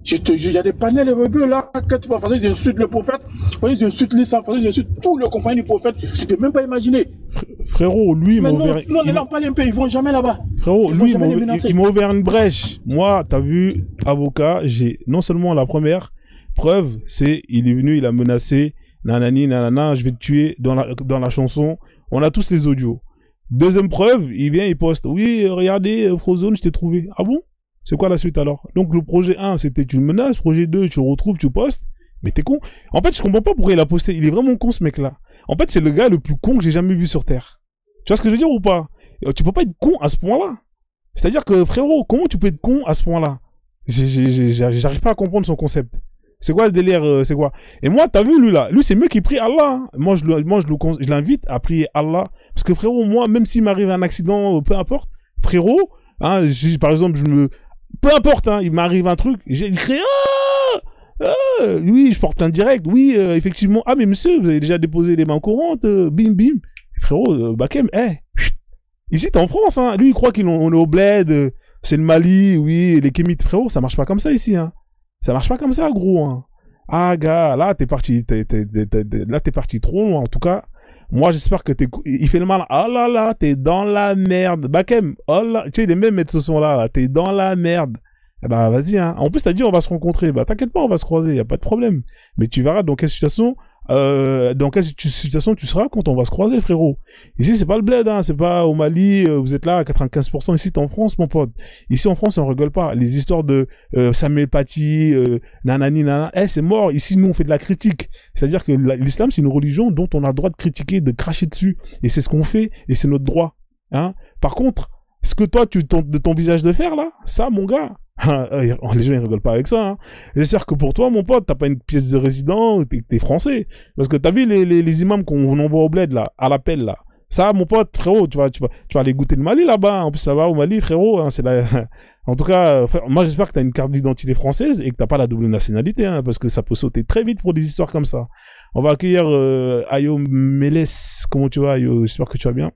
Je te jure, il y a des panels rebeux là, quand tu vas faire, ils insultent le prophète, ils insultent l'islam, ils insultent tous les compagnons du prophète. Tu peux même pas imaginer. Frérot, lui, il m'a ouvert. Non, les langues parlent un peu, ils vont jamais là-bas. Frérot, lui, il m'a ouvert une brèche. Moi, t'as vu, avocat, j'ai non seulement la première preuve, c'est il est venu, il a menacé, nanani, nanana, je vais te tuer dans la chanson. On a tous les audios. Deuxième preuve, il vient, il poste. Oui, regardez, Frozone, je t'ai trouvé. Ah bon? C'est quoi la suite alors? Donc le projet 1, c'était tu le menaces, projet 2, tu le retrouves, tu postes. Mais t'es con. En fait, je comprends pas pourquoi il a posté. Il est vraiment con ce mec-là. En fait, c'est le gars le plus con que j'ai jamais vu sur Terre. Tu vois ce que je veux dire ou pas? Tu peux pas être con à ce point-là. C'est-à-dire que frérot, comment tu peux être con à ce point-là? J'arrive pas à comprendre son concept. C'est quoi le délire? C'est quoi? Et moi, t'as vu lui là? Lui, c'est mieux qu'il prie Allah. Hein. Moi, je l'invite à prier Allah. Parce que frérot, moi, même s'il m'arrive un accident, peu importe, frérot, hein, par exemple, peu importe, hein, il m'arrive un truc, j'ai écrit oui, je porte un direct, oui, effectivement, ah mais monsieur, vous avez déjà déposé les mains courantes, bim bim, frérot, Bakem, ici t'es en France, hein, lui il croit qu'on est au bled, c'est le Mali, oui, les Kémites, frérot, ça marche pas comme ça ici, hein, ça marche pas comme ça, gros, hein. Ah gars, là t'es parti trop loin, en tout cas. Moi, j'espère que il fait le mal. Oh là là, t'es dans la merde. Bakem, oh là, tu sais, les mêmes mettent ce son-là, t'es dans la merde. Eh ben, vas-y, hein. En plus, t'as dit, on va se rencontrer. Bah, t'inquiète pas, on va se croiser, y a pas de problème. Mais tu verras dans quelle situation tu seras quand on va se croiser, frérot. Ici, c'est pas le bled, hein. C'est pas au Mali, vous êtes là à 95%. Ici, t'es en France, mon pote. Ici, en France, on rigole pas. Les histoires de, Samuel Paty, nanani, nanana. C'est mort. Ici, nous, on fait de la critique. C'est-à-dire que l'islam, c'est une religion dont on a le droit de critiquer, de cracher dessus. Et c'est ce qu'on fait. Et c'est notre droit. Hein. Par contre, ce que toi, tu t'envisages de faire, là, ça, mon gars, les gens ils rigolent pas avec ça, hein. J'espère que pour toi mon pote t'as pas une pièce de résident, t'es français, parce que t'as vu les imams qu'on envoie au bled là, à l'appel là, ça mon pote frérot, tu vas aller goûter le Mali là-bas, en plus là-bas au Mali frérot, hein, c'est en tout cas frère, moi j'espère que t'as une carte d'identité française et que t'as pas la double nationalité, hein, parce que ça peut sauter très vite pour des histoires comme ça. On va accueillir Ayo Meles, comment tu vas Ayo, j'espère que tu vas bien.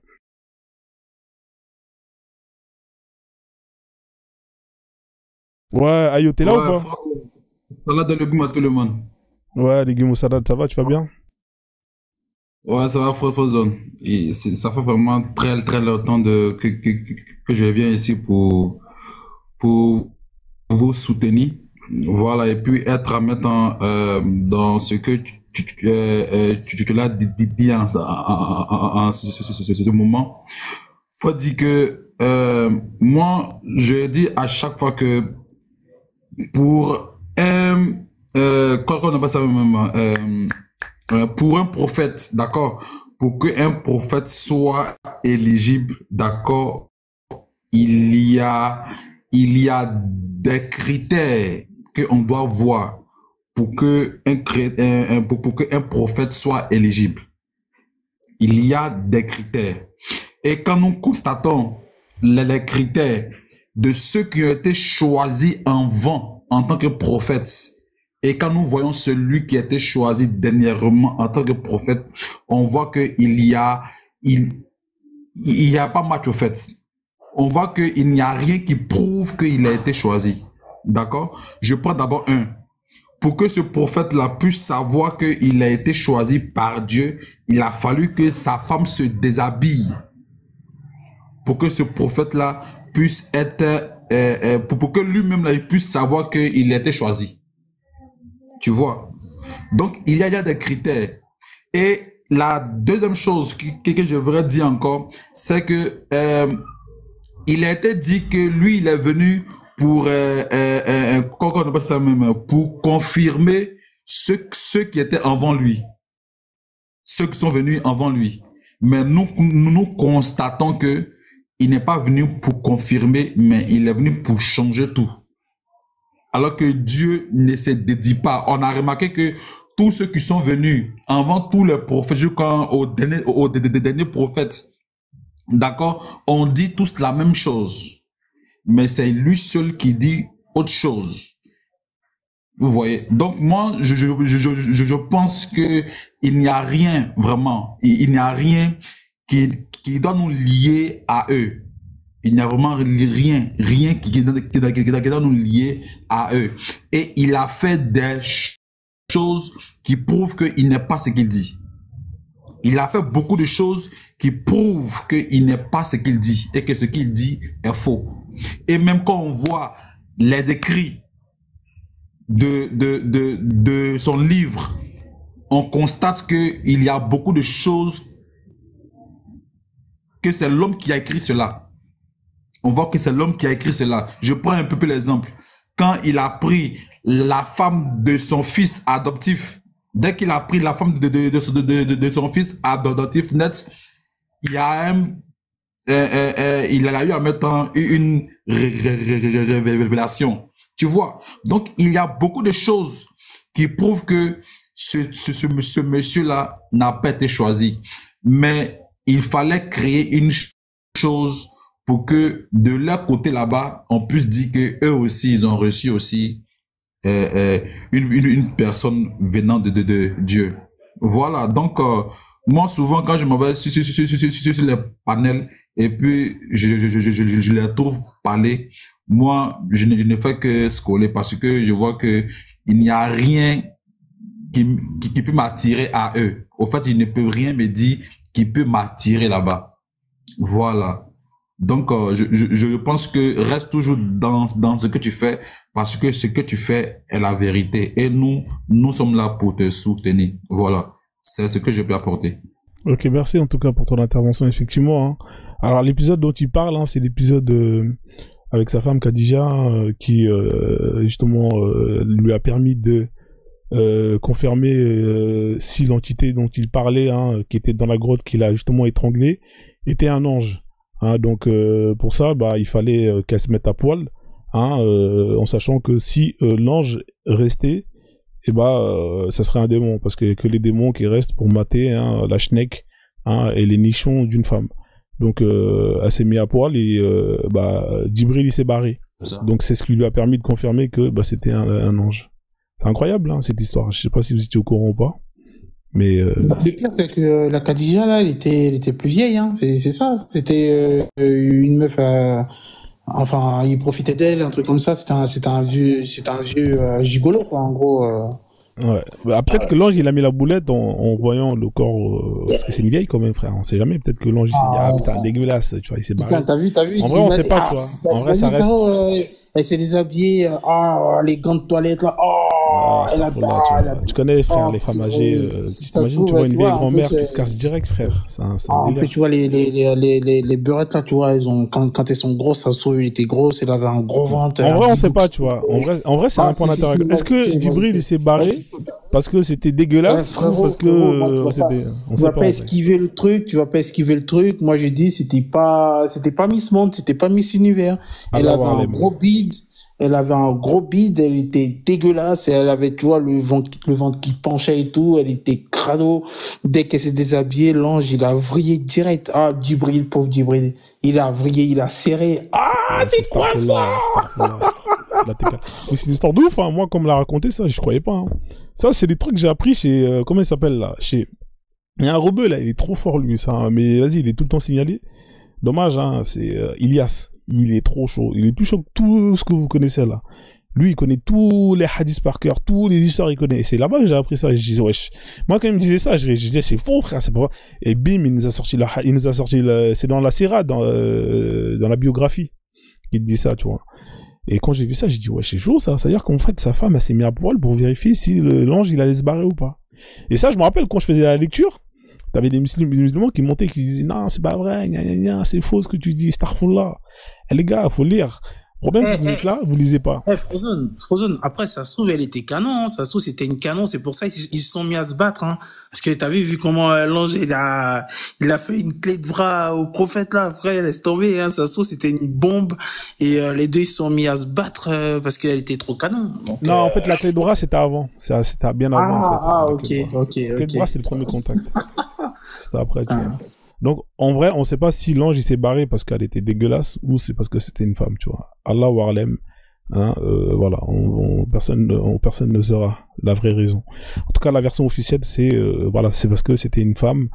Ouais, Ayo, t'es là ou pas? Salade de légumes à tout le monde. Ouais, légumes au salade, ça va, tu vas bien? Ouais, ça va, Frozone. Ça fait vraiment très, très longtemps que je viens ici pour vous soutenir. Voilà, et puis être en mettant dans ce que tu l'as dit en ce moment. Faut dire que moi, je dis à chaque fois que pour pour un prophète, d'accord, pour qu'un prophète soit éligible, d'accord, il y a des critères qu'on doit voir pour que un prophète soit éligible. Il y a des critères. Et quand nous constatons les critères de ceux qui ont été choisis avant en tant que prophètes, et quand nous voyons celui qui a été choisi dernièrement en tant que prophète, on voit qu'il y a pas match au fait. On voit qu'il n'y a rien qui prouve qu'il a été choisi. D'accord? Je prends d'abord un. Pour que ce prophète-là puisse savoir qu'il a été choisi par Dieu, il a fallu que sa femme se déshabille. pour que ce prophète-là puisse être, pour que lui-même là, il puisse savoir qu'il a été choisi. Tu vois? Donc, il y a des critères. Et la deuxième chose que je voudrais dire encore, c'est que il a été dit que lui, il est venu pour, comment on appelle ça même, pour confirmer ceux qui étaient avant lui. Ceux qui sont venus avant lui. Mais nous constatons que il n'est pas venu pour confirmer, mais il est venu pour changer tout. Alors que Dieu ne se dédie pas. On a remarqué que tous ceux qui sont venus avant tous les prophètes, jusqu'au dernier prophète, d'accord, on dit tous la même chose. Mais c'est lui seul qui dit autre chose. Vous voyez? Donc moi, je pense que il n'y a rien vraiment. Il n'y a rien qui doit nous lier à eux. Il n'y a vraiment rien qui doit nous lier à eux. Et il a fait des choses qui prouvent qu'il n'est pas ce qu'il dit. Il a fait beaucoup de choses qui prouvent qu'il n'est pas ce qu'il dit et que ce qu'il dit est faux. Et même quand on voit les écrits de son livre, on constate qu'il y a beaucoup de choses que c'est l'homme qui a écrit cela. On voit que c'est l'homme qui a écrit cela. Je prends un peu plus l'exemple. Quand il a pris la femme de son fils adoptif, dès qu'il a pris la femme de son fils adoptif net, il a eu à mettre une révélation. Tu vois? Donc, il y a beaucoup de choses qui prouvent que ce monsieur-là n'a pas été choisi. Mais il fallait créer une chose pour que de leur côté là-bas, on puisse dire que eux aussi, ils ont reçu aussi une personne venant de Dieu. Voilà, donc moi souvent quand je m'en vais sur les panels et puis je les trouve parler, moi je ne fais que scroller parce que je vois que il n'y a rien qui peut m'attirer à eux. Au fait, ils ne peuvent rien me dire qui peut m'attirer là-bas. Voilà. Donc, je pense que reste toujours dans ce que tu fais parce que ce que tu fais est la vérité. Et nous sommes là pour te soutenir. Voilà. C'est ce que je peux apporter. Ok, merci en tout cas pour ton intervention, effectivement. Hein. Alors, l'épisode dont il parle, hein, c'est l'épisode avec sa femme Khadija qui, justement, lui a permis de confirmer si l'entité dont il parlait, hein, qui était dans la grotte, qu'il a justement étranglé, était un ange. Hein, donc pour ça, bah, il fallait qu'elle se mette à poil, hein, en sachant que si l'ange restait, et bah, ça serait un démon, parce que les démons qui restent pour mater, hein, la schneck, hein, et les nichons d'une femme. Donc elle s'est mise à poil et bah, Djibril il s'est barré. Donc c'est ce qui lui a permis de confirmer que bah, c'était un ange. C'est incroyable, hein, cette histoire. Je sais pas si vous étiez au courant ou pas. Mais le pire, c'est que la Khadija, là, elle était plus vieille, hein. C'est ça. C'était une meuf, enfin, il profitait d'elle, un truc comme ça. C'était un vieux gigolo, quoi, en gros. Ouais. Bah, peut-être que l'ange, il a mis la boulette en voyant le corps, parce que c'est une vieille quand même, frère. On sait jamais. Peut-être que l'ange, il s'est dit, ah, putain, dégueulasse, tu vois, il s'est barré. T'as vu. En vrai, on sait pas, tu vois. En vrai, ça reste. Elle s'est déshabillée, les gants de toilette, là, tu connais, frère, les femmes âgées, t'imagines, tu vois une vieille grand-mère qui se casse direct, frère. C'est un délire. Tu vois, les beurrettes, là, tu vois, quand elles sont grosses, ça se trouve, elle était grosse, elle avait un gros ventre. En vrai, on sait pas, tu vois. En vrai, c'est un point d'intérêt. Est-ce que Djibril, il s'est barré parce que c'était dégueulasse, parce que c'était, on tu vas pas esquiver le truc, Moi, j'ai dit, c'était pas Miss Monde, c'était pas Miss Univers. Elle avait un gros bide. Elle avait un gros bide, elle était dégueulasse, et elle avait, tu vois, le ventre qui penchait et tout, elle était crado. Dès qu'elle s'est déshabillée, l'ange, il a vrillé direct. Ah, Djibril, pauvre Djibril. Il a vrillé, il a serré. Ah, c'est quoi ça? C'est une histoire de ouf, hein. Moi, comme l'a raconté, ça, je croyais pas, hein. Ça, c'est des trucs que j'ai appris chez, comment il s'appelle, là? Il y a un rebeu, là, il est trop fort, lui, ça, hein. Mais vas-y, il est tout le temps signalé. Dommage, hein, c'est, Ilias. Il est trop chaud. Il est plus chaud que tout ce que vous connaissez là. Lui, il connaît tous les hadiths par cœur, toutes les histoires, il connaît. Et c'est là-bas que j'ai appris ça. Et je disais, wesh. Moi, quand il me disait ça, je disais, c'est faux, frère, c'est pas vrai. Et bim, il nous a sorti c'est dans la Sira, dans la biographie, qu'il dit ça, tu vois. Et quand j'ai vu ça, j'ai dit, ouais, c'est chaud, ça. C'est-à-dire qu'en fait, sa femme, elle s'est mise à poil pour vérifier si l'ange, il allait se barrer ou pas. Et ça, je me rappelle, quand je faisais la lecture, t'avais des musulmans qui montaient, qui disaient, non, c'est pas vrai, c'est faux ce que tu dis, astaghfirullah. Et les gars, faut lire. Le problème, c'est que vous êtes là, vous lisez pas. Frozen, après, ça se trouve, elle était canon, hein. Ça se trouve, c'était une canon, c'est pour ça qu'ils se sont mis à se battre, hein. Parce que t'as vu comment l'ange, il a fait une clé de bras au prophète, là, frère, laisse tomber, hein. Ça se trouve, c'était une bombe, et les deux, ils se sont mis à se battre, parce qu'elle était trop canon. Donc, non, en fait, la clé de bras, c'était avant. C'était bien avant, en fait. Ok. La clé de bras, c'est le premier contact. C'était après, tu vois. Donc, en vrai, on sait pas si l'ange, il s'est barré parce qu'elle était dégueulasse ou c'est parce que c'était une femme, tu vois. Allah wa alem. Hein, voilà. Personne ne saura la vraie raison. En tout cas, la version officielle, c'est parce que c'était une femme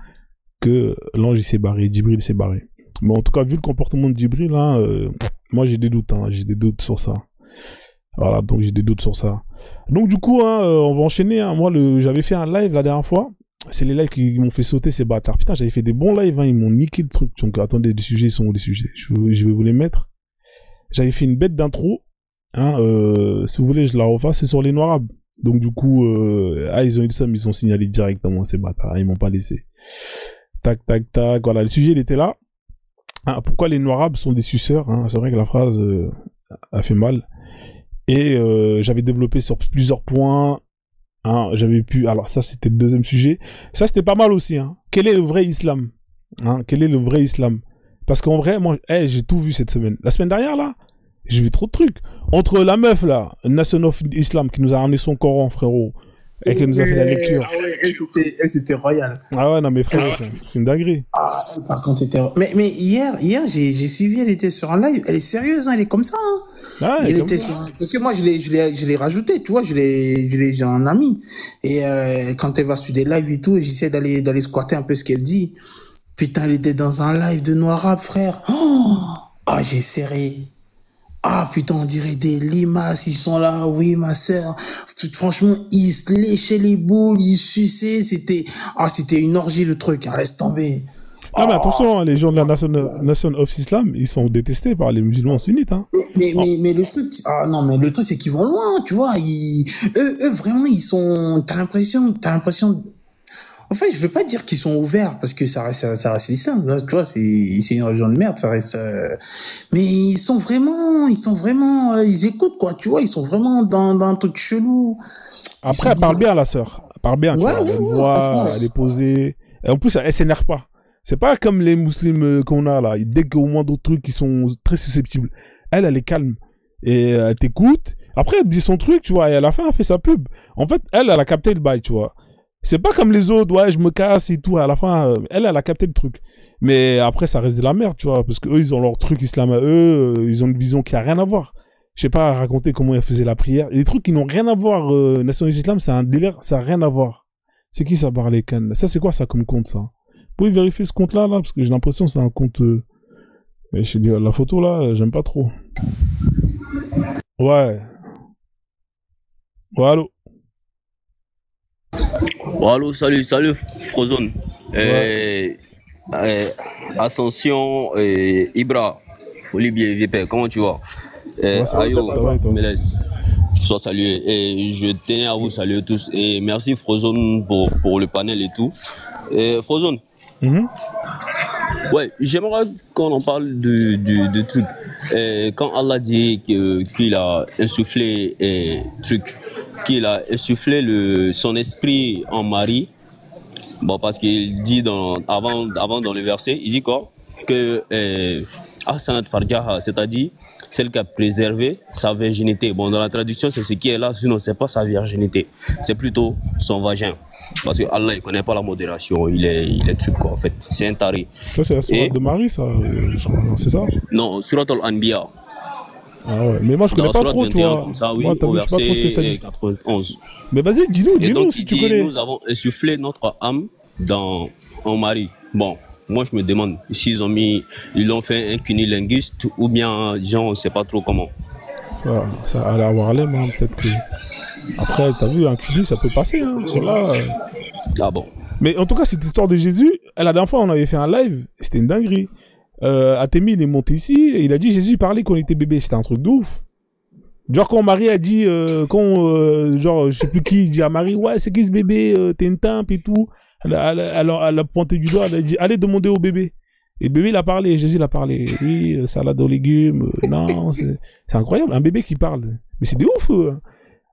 que l'ange, il s'est barré. Djibril s'est barré. Mais en tout cas, vu le comportement de Djibril, hein, moi, j'ai des doutes, hein. J'ai des doutes sur ça. Voilà. Donc, j'ai des doutes sur ça. Donc, du coup, hein, on va enchaîner, hein. Moi, j'avais fait un live la dernière fois. C'est les lives qui m'ont fait sauter ces bâtards. Putain, j'avais fait des bons lives, hein, ils m'ont niqué le truc. Donc attendez, les sujets sont où les sujets. Je vais vous les mettre. J'avais fait une bête d'intro. Hein, si vous voulez, je la refasse. C'est sur les Noirs. Donc du coup, ils ont eu ça, mais ils ont signalé directement ces bâtards. Ils m'ont pas laissé. Tac. Voilà, le sujet il était là. Hein, pourquoi les Noirs sont des suceurs, hein. C'est vrai que la phrase a fait mal. Et j'avais développé sur plusieurs points. Hein, alors ça c'était le deuxième sujet. Ça c'était pas mal aussi. Hein. Quel est le vrai islam, hein? Quel est le vrai islam? Parce qu'en vrai, moi, j'ai tout vu cette semaine. La semaine dernière là, j'ai vu trop de trucs. Entre la meuf là, Nation of Islam qui nous a ramené son Coran, frérot, et qui nous a fait la lecture. Ah ouais, elle c'était royal. Ah ouais, non mais frérot, c'est une dinguerie. Ah, par contre c'était. Mais hier j'ai suivi, elle était sur un live. Elle est sérieuse, hein, elle est comme ça. Hein. Ah, elle était parce que moi je l'ai rajouté, tu vois, j'ai un ami et quand elle va sur des lives et tout, j'essaie d'aller squatter un peu ce qu'elle dit. Putain, elle était dans un live de Noirab, frère. J'ai serré. Ah putain, on dirait des limaces, ils sont là, oui ma sœur. Franchement, ils se léchaient les boules, ils suçaient, c'était une orgie le truc, hein, laisse tomber. Ah mais attention, hein, les gens de la Nation of Islam, ils sont détestés par les musulmans sunnites. Hein. Mais le truc, mais le truc c'est qu'ils vont loin, tu vois. Eux vraiment, ils sont. T'as l'impression. En fait, je veux pas dire qu'ils sont ouverts parce que ça reste l'islam. Tu vois, c'est une religion de merde, ça reste. Mais ils sont vraiment, ils écoutent quoi, tu vois. Ils sont vraiment dans un truc chelou. Après, elle parle bien la sœur, elle parle bien. Tu vois, elle voit, elle est posée. Et en plus, elle s'énerve pas. C'est pas comme les musulmans qu'on a là. Dès qu'au moins d'autres trucs qui sont très susceptibles. Elle est calme. Et elle t'écoute. Après, elle dit son truc, tu vois. Et à la fin, elle fait sa pub. En fait, elle a capté le bail, tu vois. C'est pas comme les autres, ouais, je me casse et tout. À la fin, elle a capté le truc. Mais après, ça reste de la merde, tu vois. Parce qu'eux, ils ont leur truc islam à eux. Ils ont une vision qui a rien à voir. Je sais pas raconter comment elle faisait la prière. Et des trucs qui n'ont rien à voir. Nation Islam, c'est un délire. Ça a rien à voir. C'est qui ça, Barlekan? Ça, c'est quoi ça comme compte, ça? Vous pouvez vérifier ce compte-là, là, parce que j'ai l'impression que c'est un compte... la photo, là, j'aime pas trop. Ouais. Ouais, allô. Bon, allô, salut, Frozone. Ouais. Ascension, Ibra, Folie bien, VP, comment tu vas? Ayo, Mélès, sois salué. Et je tenais à vous saluer tous. Et merci, Frozone, pour le panel et tout. Frozone. Ouais, j'aimerais qu'on en parle de truc. Quand Allah dit qu'il a insufflé qu'il a insufflé son esprit en Marie, bon, parce qu'il dit avant dans le verset, il dit quoi? Que Ahsanat Farjaha, c'est-à-dire celle qui a préservé sa virginité. Bon, dans la traduction, c'est ce qui est là, sinon c'est pas sa virginité, c'est plutôt son vagin. Parce que Allah, il connaît pas la modération, il est truc quoi, en fait. C'est un taré. Ça, c'est la sourate de Marie, ça, c'est ça? Non, Surat al-Anbiya. Ah ouais, mais moi je connais pas trop, tu vois. Comme ça, oui, moi, au verset 91. Mais vas-y, dis-nous si tu connais. Nous avons insufflé notre âme en Marie. Bon, moi je me demande s'ils l'ont fait un cunilinguiste ou bien, genre, on sait pas trop comment. Ça allait avoir l'aime, hein, peut-être que. Après, t'as vu, un cuisinier, ça peut passer, hein. Là, Ah bon. Mais en tout cas, cette histoire de Jésus, la dernière fois, on avait fait un live, c'était une dinguerie. Athémie, il est monté ici, et il a dit Jésus parlait quand il était bébé, c'était un truc de ouf. Genre, quand Marie a dit, genre, je sais plus qui, il dit à Marie, ouais, c'est qui ce bébé, t'es une timpe et tout. Elle a pointé du doigt, elle a dit, allez demander au bébé. Et le bébé, il a parlé, Jésus, il a parlé. Oui, salade aux légumes, non, c'est incroyable, un bébé qui parle. Mais c'est de ouf.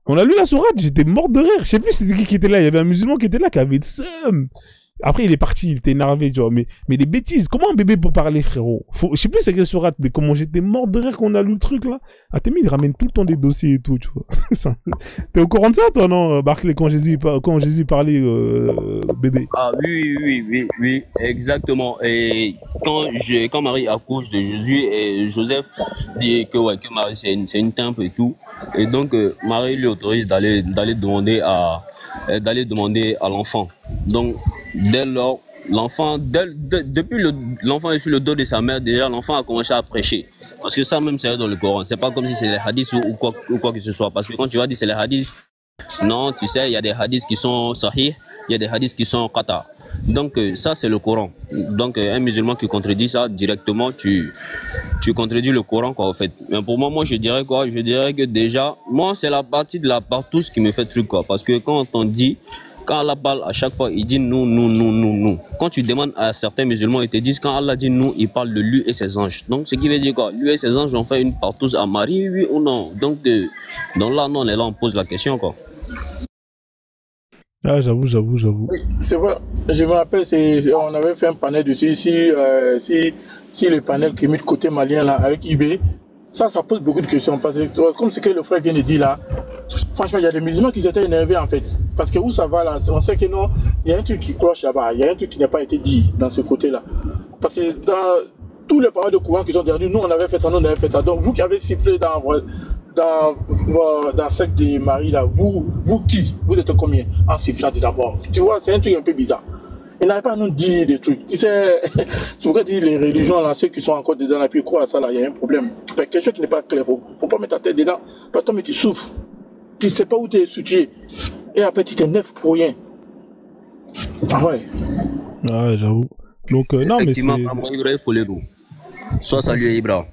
On a lu la sourate, j'étais mort de rire. Je sais plus c'était qui était là. Il y avait un musulman qui était là, qui avait le seum. Après, il est parti, il était énervé, tu vois. Mais des bêtises. Comment un bébé peut parler, frérot? Je sais plus c'est quelle sourate, mais comment j'étais mort de rire quand on a lu le truc, là. Athémie, il ramène tout le temps des dossiers et tout, tu vois. T'es au courant de ça, toi, non, Barclay, quand Jésus parlait, bébé? Ah oui, exactement. Et quand Marie accouche de Jésus, et Joseph dit que Marie c'est une tempe et tout. Et donc, Marie lui autorise d'aller demander à l'enfant. Donc, dès lors, l'enfant, depuis l'enfant est sur le dos de sa mère, déjà l'enfant a commencé à prêcher. Parce que ça même c'est dans le Coran. C'est pas comme si c'est les hadiths ou quoi que ce soit. Parce que quand tu vas dire c'est les hadiths, non, tu sais, il y a des hadiths qui sont sahih, il y a des hadiths qui sont qata. Donc ça c'est le Coran. Donc un musulman qui contredit ça directement, tu contredis le Coran quoi en fait. Mais pour moi je dirais quoi? Je dirais que déjà, moi c'est la partie de la partouche qui me fait truc quoi. Parce que quand on dit, quand Allah parle à chaque fois, il dit nous. Quand tu demandes à certains musulmans, ils te disent quand Allah dit nous, il parle de lui et ses anges. Donc ce qui veut dire quoi? Lui et ses anges ont fait une partouche à Marie, oui ou non? Donc là, non, on est là, on pose la question quoi. Ah, j'avoue. Oui, c'est vrai. Je me rappelle, on avait fait un panel dessus. Si le panel qui est mis de côté malien là, avec IB, ça pose beaucoup de questions. Parce que, comme ce que le frère vient de dire là, franchement, il y a des musulmans qui s'étaient énervés en fait. Parce que où ça va là, on sait que non, il y a un truc qui cloche là-bas, il y a un truc qui n'a pas été dit dans ce côté-là. Parce que dans tous les paroles de courant qui sont derrière nous, on avait fait ça, Donc vous qui avez sifflé dans le secte de Marie là, vous qui? Vous êtes combien en sifflant d'abord? Tu vois, c'est un truc un peu bizarre. Il n'arrive pas à nous dire des trucs. Tu sais, c'est pourquoi dire les religions là, ceux qui sont encore dedans là, puis quoi, ça là, il y a un problème. Quelque chose qui n'est pas clair. Faut pas mettre ta tête dedans. Parce que toi, mais tu souffres. Tu sais pas où tu es situé. Et après, tu t'énerves pour rien. Ah ouais. Ouais, j'avoue. Donc, non, mais c'est... Effectivement, soit salué Ibra.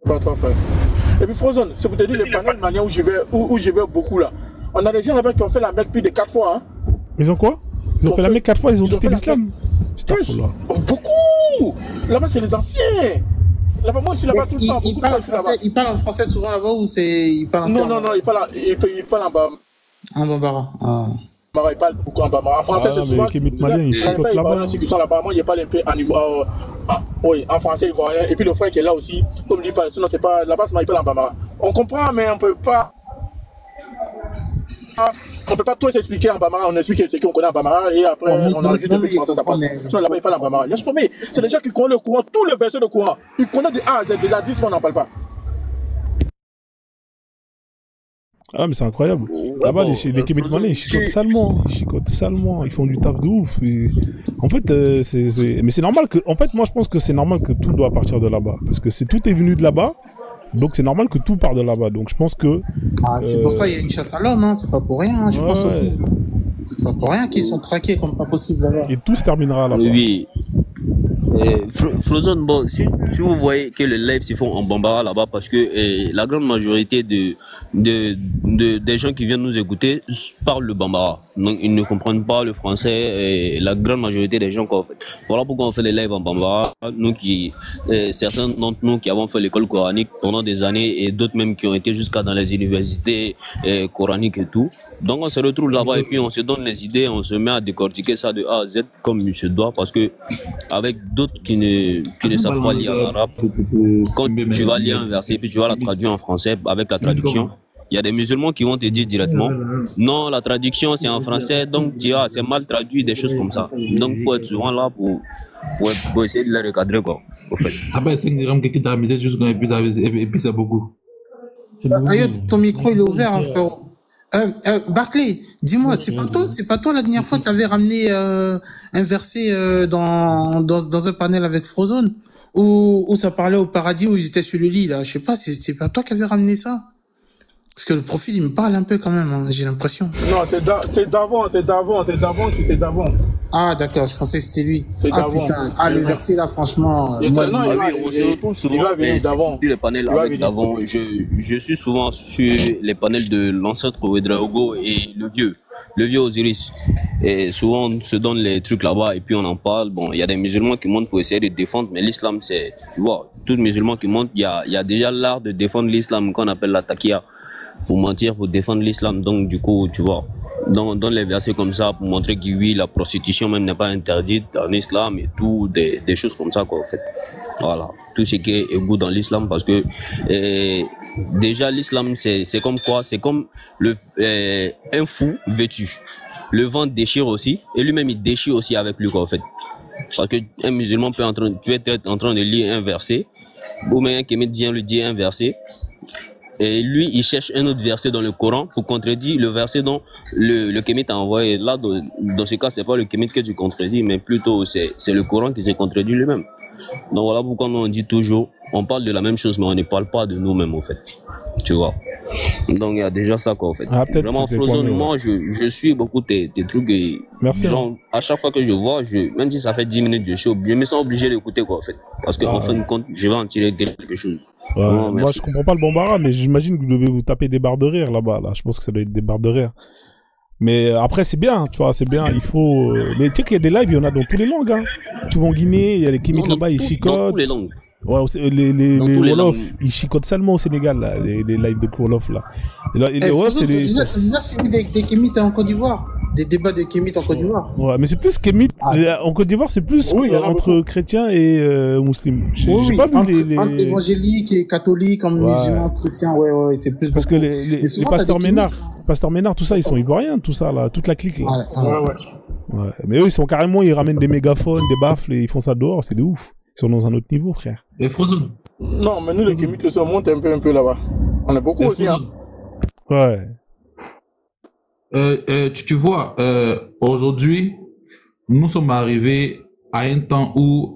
Pas toi, frère. Et puis, Frozen, c'est pour te dire les panels manière où je vais beaucoup là. On a des gens là-bas qui ont fait la Mecque plus de 4 fois, hein. Ils ont quoi? Ils ont fait la Mecque 4 fois, ils ont quitté l'islam. Beaucoup. Là-bas, c'est les anciens. Là-bas, moi, je suis là-bas tout le temps. Il parle en français souvent là-bas ou c'est... Il parle en Non, il parle en bas. En bambara. Ah. Il parle beaucoup en bambara. En français, c'est souvent... Ils sont là-bas. Moi, il parle un peu en français ivoirien. Et puis le frère qui est là aussi, comme lui parle, sinon c'est pas... Là-bas, il parle en bambara. On comprend, mais on peut pas... On peut pas tout expliquer en bambara, on explique ce qu'on connaît en bambara et après on enregistre un peu français, ça passe. Sinon là-bas, il parle en bambara. Laisse tomber, c'est des gens qui connaissent le courant, tous les versets de courant. Ils connaissent des A à Z, de la 10, mais on n'en parle pas. Ah, mais c'est incroyable. Là-bas, les Kémétimans, ils chicotent salement. Ils font du taf de ouf. Et... En fait, mais c'est normal que... En fait, moi, je pense que c'est normal que tout doit partir de là-bas. Parce que tout est venu de là-bas. Donc c'est normal que tout part de là-bas. Donc je pense que... c'est pour ça qu'il y a une chasse à l'homme, hein. C'est pas pour rien, hein, je pense aussi. C'est pas pour rien qu'ils sont traqués comme pas possible là-bas. Et tout se terminera là-bas. Oui. Frozone, bon, si vous voyez que les lives se font en bambara là-bas, parce que la grande majorité des gens qui viennent nous écouter parlent le bambara. Donc ils ne comprennent pas le français et la grande majorité des gens qu'on fait. Voilà pourquoi on fait les lives en bambara. Nous certains d'entre nous qui avons fait l'école coranique pendant des années et d'autres même qui ont été jusqu'à dans les universités coraniques et tout. Donc on se retrouve là-bas et puis on se donne les idées, on se met à décortiquer ça de A à Z comme il se doit, parce que avec d'autres qui ne savent pas lire en arabe, quand tu vas lire un verset puis tu vas la traduire en français avec la traduction, il y a des musulmans qui vont te dire directement non, la traduction c'est en français, donc c'est mal traduit, des choses comme ça. Donc il faut être souvent là pour essayer de les recadrer quoi, au fait. Ça peut être 5 dirhams qui t'a misé juste et puis c'est beaucoup. Ayotte, ton micro il est ouvert, hein, frérot. Barclay, dis-moi, c'est pas toi la dernière fois que t'avais ramené un verset dans un panel avec Frozone où ça parlait au paradis où ils étaient sur le lit là. Je sais pas, c'est pas toi qui avais ramené ça? Parce que le profil il me parle un peu quand même, hein, j'ai l'impression. Non, c'est d'avant. Ah d'accord, je pensais que c'était lui. C'est d'avant. Putain, le verset là, franchement. Moi, on se retrouve souvent sur les panels avec d'avant. Je suis souvent sur les panels de l'ancêtre Ouedraogo et le vieux Osiris. Et souvent on se donne les trucs là-bas et puis on en parle. Bon, il y a des musulmans qui montent pour essayer de défendre, mais l'islam c'est, tu vois, tout musulman qui monte, il y a déjà l'art de défendre l'islam qu'on appelle la taqiya. Pour mentir, pour défendre l'islam. Donc du coup, tu vois, dans les versets comme ça, pour montrer que oui, la prostitution même n'est pas interdite en islam et tout, des choses comme ça quoi en fait. Voilà, tout ce qui est égout dans l'islam parce que déjà l'islam c'est comme quoi, c'est comme un fou vêtu. Le vent déchire aussi et lui-même il déchire aussi avec lui quoi en fait. Parce que un musulman peut être en train de lire un verset, ou même un kémite vient lui dire un verset. Et lui, il cherche un autre verset dans le Coran pour contredire le verset dont le kémite a envoyé. Là, dans ce cas, c'est pas le kémite que tu contredis, mais plutôt c'est le Coran qui se contredit lui-même. Donc voilà pourquoi nous on dit toujours, on parle de la même chose, mais on ne parle pas de nous-mêmes en fait. Tu vois. Donc il y a déjà ça quoi en fait. Vraiment Frozone, moi je suis beaucoup tes trucs et genre, à chaque fois que je vois, même si ça fait 10 minutes, je me sens obligé d'écouter quoi en fait. Parce qu'en fin de compte, je vais en tirer quelque chose. Moi je comprends pas le bambara, mais j'imagine que vous devez vous taper des barres de rire là-bas. Là. Je pense que ça doit être des barres de rire. Mais après c'est bien, tu vois, c'est bien, il faut... Mais tu sais qu'il y a des lives, il y en a dans toutes les langues. Hein. Tu vas en Guinée, il y a les Kémites là-bas, ils chicotent. Dans toutes les langues. Ouais, les Wolof, ils chicotent seulement au Sénégal, là, les lives de Wolof, là. Et là, les Wolof, c'est des... Déjà suivi des Kémites en Côte d'Ivoire. Des débats de Kémites en Côte d'Ivoire. Ouais, mais c'est plus Kémites. En Côte d'Ivoire, c'est plus entre chrétiens et musulmans. J'ai pas vu les... Entre évangéliques et catholiques, en musulmans, chrétiens, ouais, c'est plus... Parce que les pasteurs Ménard, tout ça, ils sont ivoiriens, tout ça, là, toute la clique, là. Ouais. Mais eux, ils ramènent des mégaphones, des baffles, et ils font ça dehors, c'est de ouf. Ils sont dans un autre niveau, frère. Et Frozone. Non, mais nous, les Kémites, on monte un peu là-bas. On est beaucoup aussi, hein. Ouais. Tu vois, aujourd'hui, nous sommes arrivés à un temps où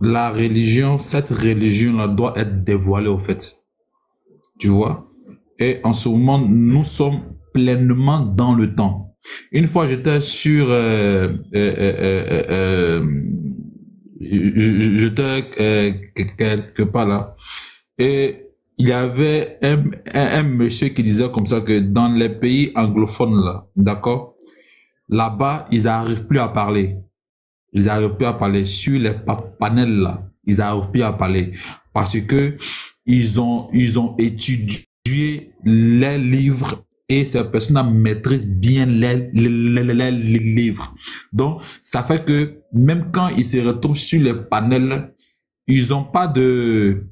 la religion, cette religion-là doit être dévoilée, au fait. Tu vois? Et en ce moment, nous sommes pleinement dans le temps. Une fois, j'étais sur... j'étais quelque part là et il y avait un monsieur qui disait comme ça que dans les pays anglophones là, d'accord, là-bas ils n'arrivent plus à parler, sur les panels là, ils n'arrivent plus à parler parce que ils ont étudié les livres et ces personnes maîtrisent bien les livres. Donc, ça fait que même quand ils se retrouvent sur les panels, ils ont pas de...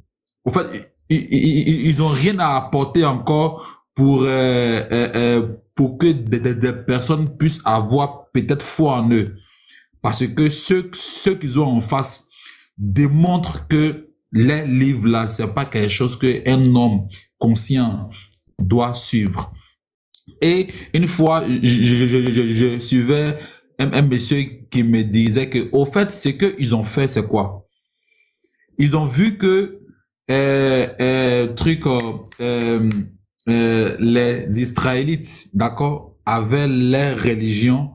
En fait, ils ont rien à apporter encore pour que des personnes puissent avoir peut-être foi en eux. Parce que ceux qu'ils ont en face démontrent que les livres là, c'est pas quelque chose qu'un homme conscient doit suivre. Et une fois, je suivais un monsieur qui me disait que, au fait, ce qu'ils ont fait, c'est quoi? Ils ont vu que les Israélites, d'accord, avaient leur religion.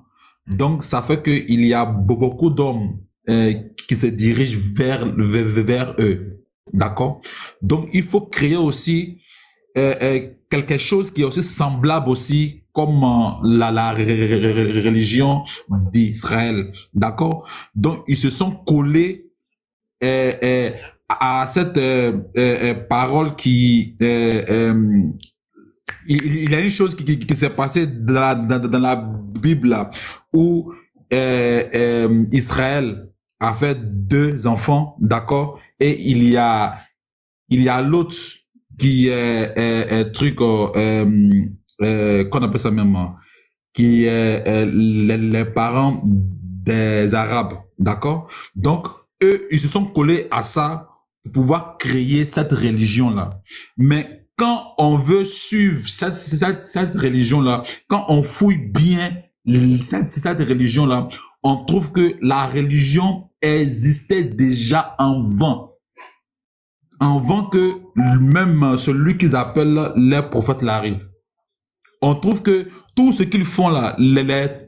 Donc, ça fait qu'il y a beaucoup d'hommes qui se dirigent vers eux, d'accord? Donc, il faut créer aussi quelque chose qui est aussi semblable aussi comme la religion d'Israël, d'accord? Donc, ils se sont collés à cette parole qui... il y a une chose qui s'est passée dans la Bible là, où Israël a fait 2 enfants, d'accord? Et il y a l'autre qui est un truc qu'on appelle ça même, qui est les parents des Arabes, d'accord? Donc, eux, ils se sont collés à ça pour pouvoir créer cette religion-là. Mais quand on veut suivre cette religion-là, quand on fouille bien cette religion-là, on trouve que la religion existait déjà avant que même celui qu'ils appellent les prophètes l'arrive. On trouve que tout ce qu'ils font là,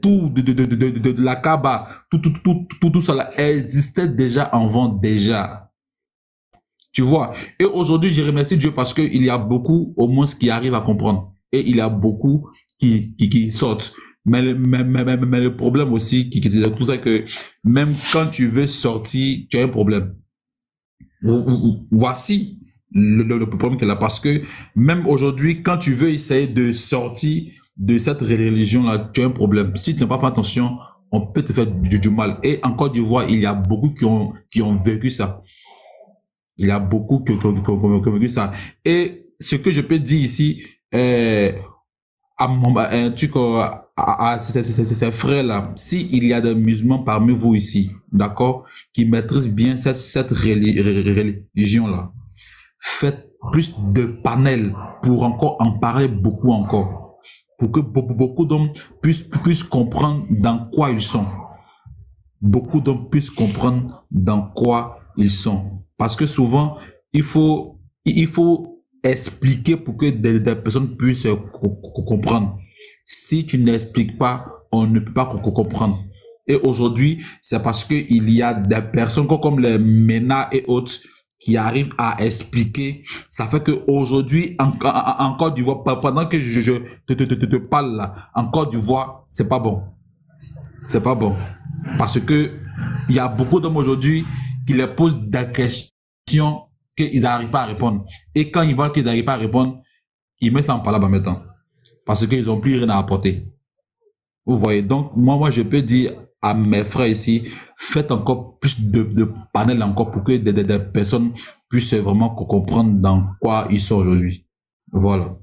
tout de la Kaaba, tout ça là, existait déjà avant déjà. Tu vois. Et aujourd'hui, je remercie Dieu parce qu'il y a beaucoup, au moins, qui arrivent à comprendre. Et il y a beaucoup qui sortent. Mais le problème aussi, c'est tout ça que même quand tu veux sortir, tu as un problème. Voici le problème qu'elle a, parce que même aujourd'hui, quand tu veux essayer de sortir de cette religion-là, tu as un problème. Si tu n'as pas fait attention, on peut te faire du mal. Et en Côte d'Ivoire, il y a beaucoup qui ont vécu ça. Il y a beaucoup qui ont vécu ça. Et ce que je peux dire ici, à ces frères-là, s'il y a des musulmans parmi vous ici, d'accord, qui maîtrisent bien cette religion-là, faites plus de panels pour encore en parler beaucoup encore, pour que beaucoup d'hommes puissent comprendre dans quoi ils sont. Beaucoup d'hommes puissent comprendre dans quoi ils sont. Parce que souvent, il faut expliquer pour que des personnes puissent comprendre. Si tu n'expliques pas, on ne peut pas comprendre. Et aujourd'hui, c'est parce qu'il y a des personnes comme les MENA et autres qui arrivent à expliquer. Ça fait qu'aujourd'hui, en Côte d'Ivoire, pendant que je te parle là, en Côte d'Ivoire, c'est pas bon. C'est pas bon. Parce que il y a beaucoup d'hommes aujourd'hui qui les posent des questions qu'ils n'arrivent pas à répondre. Et quand ils voient qu'ils n'arrivent pas à répondre, ils mettent ça en palabre maintenant. Parce qu'ils n'ont plus rien à apporter. Vous voyez, donc moi je peux dire à mes frères ici, faites encore plus de panels encore pour que des personnes puissent vraiment comprendre dans quoi ils sont aujourd'hui. Voilà.